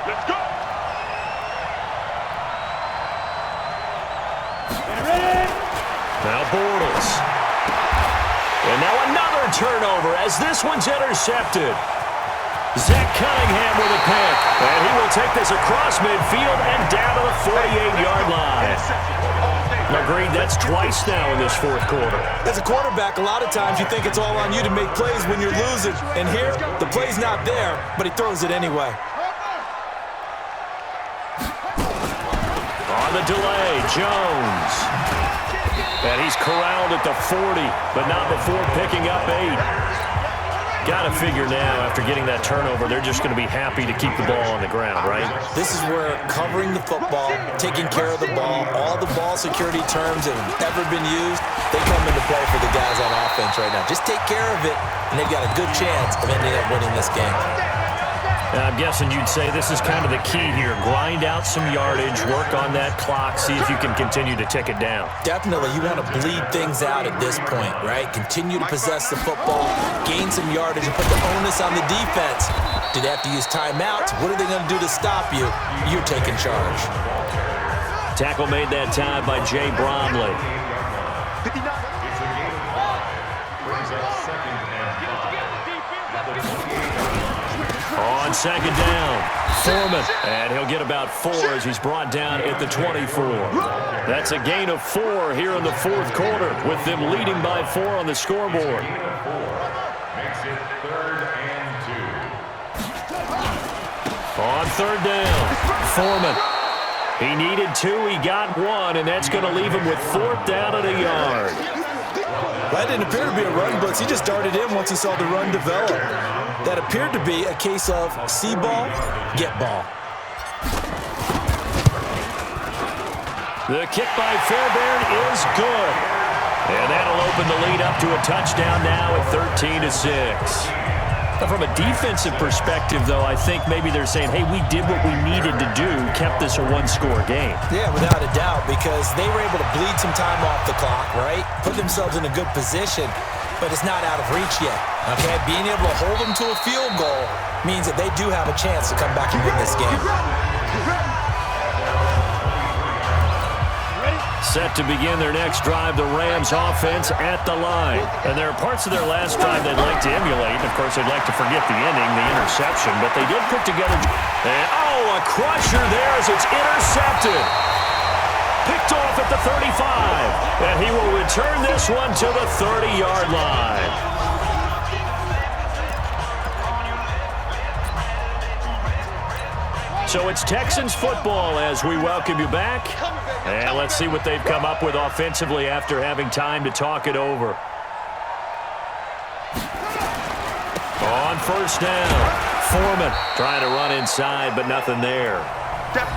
Let's go. Now Bortles. And now another turnover as this one's intercepted. Zach Cunningham with a pick. And he will take this across midfield and down to the 48-yard line. Agreed, that's twice now in this fourth quarter. As a quarterback, a lot of times you think it's all on you to make plays when you're losing. And here, the play's not there, but he throws it anyway. On the delay, Jones. And he's corralled at the 40, but not before picking up 8. Got to figure now, after getting that turnover, they're just going to be happy to keep the ball on the ground, right? This is where covering the football, taking care of the ball, all the ball security terms that have ever been used, they come into play for the guys on offense right now. Just take care of it, and they've got a good chance of ending up winning this game. I'm guessing you'd say this is kind of the key here. Grind out some yardage, work on that clock, see if you can continue to tick it down. Definitely. You want to bleed things out at this point, right? Continue to possess the football, gain some yardage, and put the onus on the defense. Do they have to use timeouts? What are they going to do to stop you? You're taking charge. Tackle made that time by Jay Bromley. On 2nd down, Foreman, and he'll get about 4 as he's brought down at the 24. That's a gain of 4 here in the fourth quarter, with them leading by 4 on the scoreboard. Makes it 3rd and On third down, Foreman. He needed 2, he got 1, and that's going to leave him with 4th down and a yard. That didn't appear to be a run blitz. He just darted in once he saw the run develop. That appeared to be a case of see ball, get ball. The kick by Fairbairn is good. And that'll open the lead up to a touchdown now at 13-6. From a defensive perspective, though, I think maybe they're saying, hey, we did what we needed to do, kept this a one-score game. Yeah, without a doubt, because they were able to bleed some time off the clock, right? Put themselves in a good position, but it's not out of reach yet, okay? Being able to hold them to a field goal means that they do have a chance to come back and win this game. Set to begin their next drive, the Rams offense at the line. And there are parts of their last drive they'd like to emulate. Of course, they'd like to forget the ending, the interception, but they did put together. And, a crusher there as it's intercepted. Picked off at the 35. And he will return this one to the 30-yard line. So it's Texans football as we welcome you back. And let's see what they've come up with offensively after having time to talk it over. On first down, Foreman trying to run inside, but nothing there.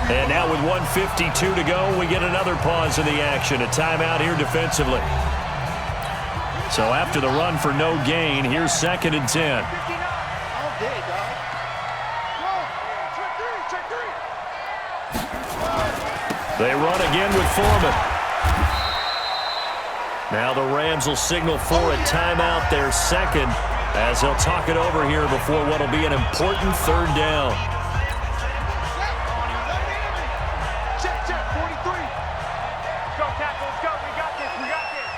And now with 1:52 to go, we get another pause in the action. A timeout here defensively. So after the run for no gain, here's 2nd and 10. They run again with Foreman. Now the Rams will signal for a timeout, their second, as they'll talk it over here before what will be an important 3rd down. Check, 43. Let's go, tackle, let's go. We got this, we got this.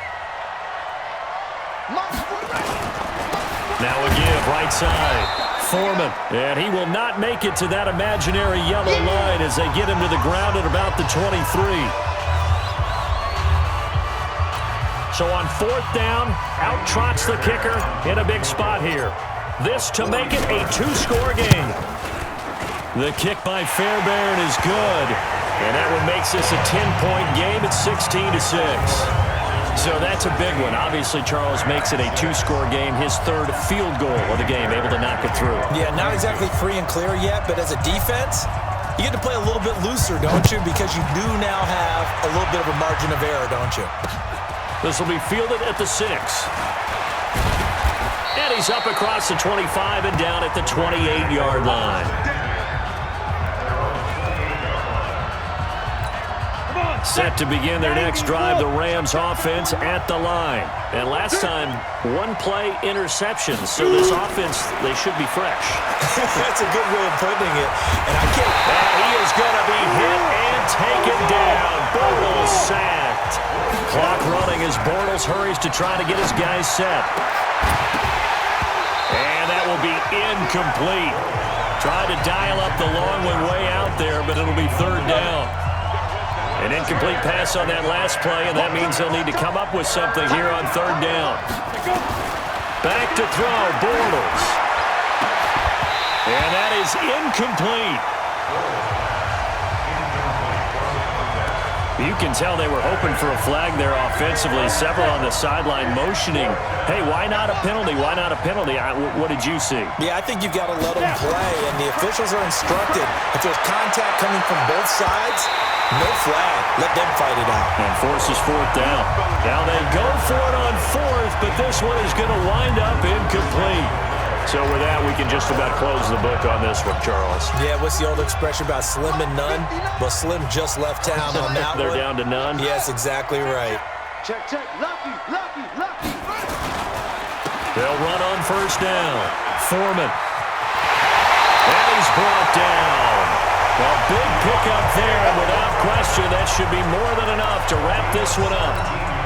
Now a give, right side. Foreman, and he will not make it to that imaginary yellow line as they get him to the ground at about the 23. So on 4th down, out trots the kicker in a big spot here. This to make it a 2-score game. The kick by Fairbairn is good, and that one makes this a 10-point game at 16-6. So that's a big one. Obviously, Charles makes it a 2-score game, his 3rd field goal of the game, able to knock it through. Yeah, not exactly free and clear yet, but as a defense, you get to play a little bit looser, don't you? Because you do now have a little bit of a margin of error, don't you? This will be fielded at the 6. And he's up across the 25 and down at the 28-yard line. Set to begin their next drive, the Rams offense at the line. And last time, 1-play interception. So this offense, they should be fresh. That's a good way of putting it. And I can't. And he is going to be hit and taken down. Bortles sacked. Clock running as Bortles hurries to try to get his guys set. And that will be incomplete. Tried to dial up the long one way out there, but it'll be 3rd down. An incomplete pass on that last play, and that means they'll need to come up with something here on 3rd down. Back to throw, Bortles. And that is incomplete. You can tell they were hoping for a flag there offensively. Several on the sideline motioning, hey, why not a penalty? Why not a penalty? What did you see? Yeah, I think you've got to let them play, and the officials are instructed. If there's contact coming from both sides, no flag. Let them fight it out. And forces 4th down. Now they go for it on 4th, but this one is going to wind up incomplete. So with that, we can just about close the book on this one, Charles. Yeah, what's the old expression about slim and none? Well, Slim just left town on that They're one. down to none? Yes, exactly right. Check. Lucky. They'll run on 1st down. Foreman. And he's brought down. A big pickup there, and without question, that should be more than enough to wrap this one up.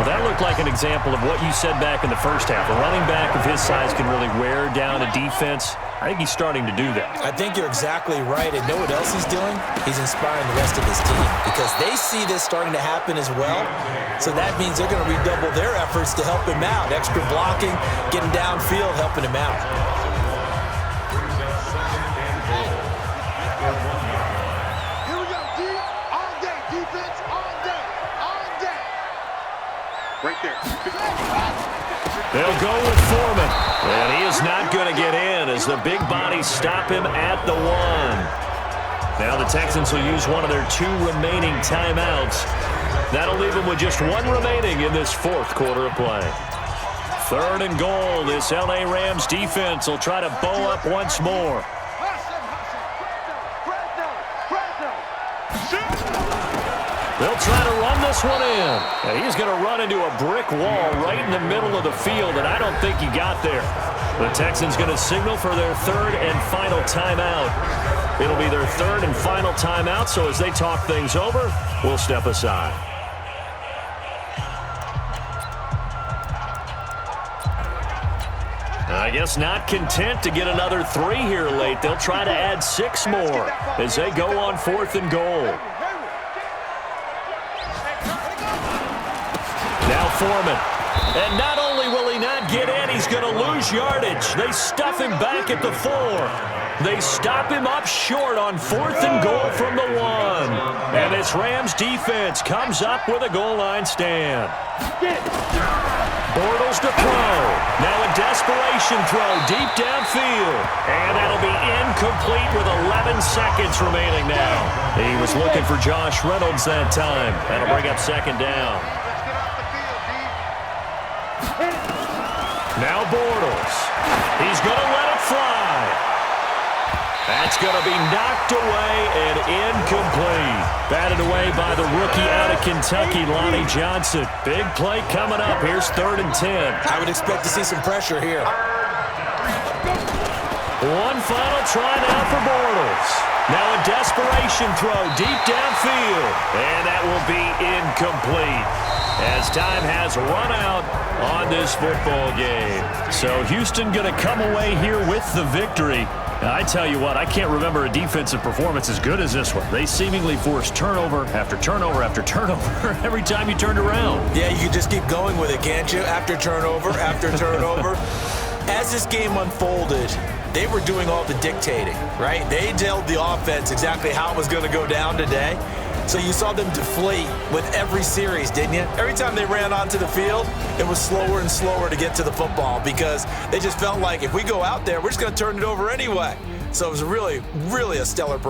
Well, that looked like an example of what you said back in the first half. A running back of his size can really wear down a defense. I think he's starting to do that. I think you're exactly right. And know what else he's doing? He's inspiring the rest of his team because they see this starting to happen as well. So that means they're going to redouble their efforts to help him out. Extra blocking, getting downfield, helping him out. Right there. They'll go with Foreman. And he is not going to get in as the big bodies stop him at the 1. Now the Texans will use one of their 2 remaining timeouts. That'll leave them with just 1 remaining in this 4th quarter of play. 3rd and goal. This L.A. Rams defense will try to bow up once more. They'll try to run this one in. And he's going to run into a brick wall right in the middle of the field, and I don't think he got there. The Texans going to signal for their 3rd and final timeout. It'll be their 3rd and final timeout, so as they talk things over, we'll step aside. I guess not content to get another 3 here late. They'll try to add 6 more as they go on 4th and goal. Now Foreman. And not only will he not get in, he's going to lose yardage. They stuff him back at the 4. They stop him up short on 4th and goal from the 1. And this Rams defense comes up with a goal line stand. Bortles to throw. Now a desperation throw deep downfield. And that'll be incomplete with 11 seconds remaining now. He was looking for Josh Reynolds that time. That'll bring up 2nd down. Now Bortles. He's going to let it fly. That's going to be knocked away and incomplete. Batted away by the rookie out of Kentucky, Lonnie Johnson. Big play coming up. Here's 3rd and 10. I would expect to see some pressure here. One final try now for Bortles. Now a desperation throw deep downfield. And that will be incomplete as time has run out on this football game. So Houston going to come away here with the victory. Now, I tell you what, I can't remember a defensive performance as good as this one. They seemingly forced turnover after turnover after turnover every time you turned around. Yeah, you can just keep going with it, can't you? After turnover, after turnover. As this game unfolded, they were doing all the dictating, right? They told the offense exactly how it was going to go down today. So you saw them deflate with every series, didn't you? Every time they ran onto the field, it was slower and slower to get to the football because they just felt like if we go out there, we're just going to turn it over anyway. So it was really, really a stellar performance.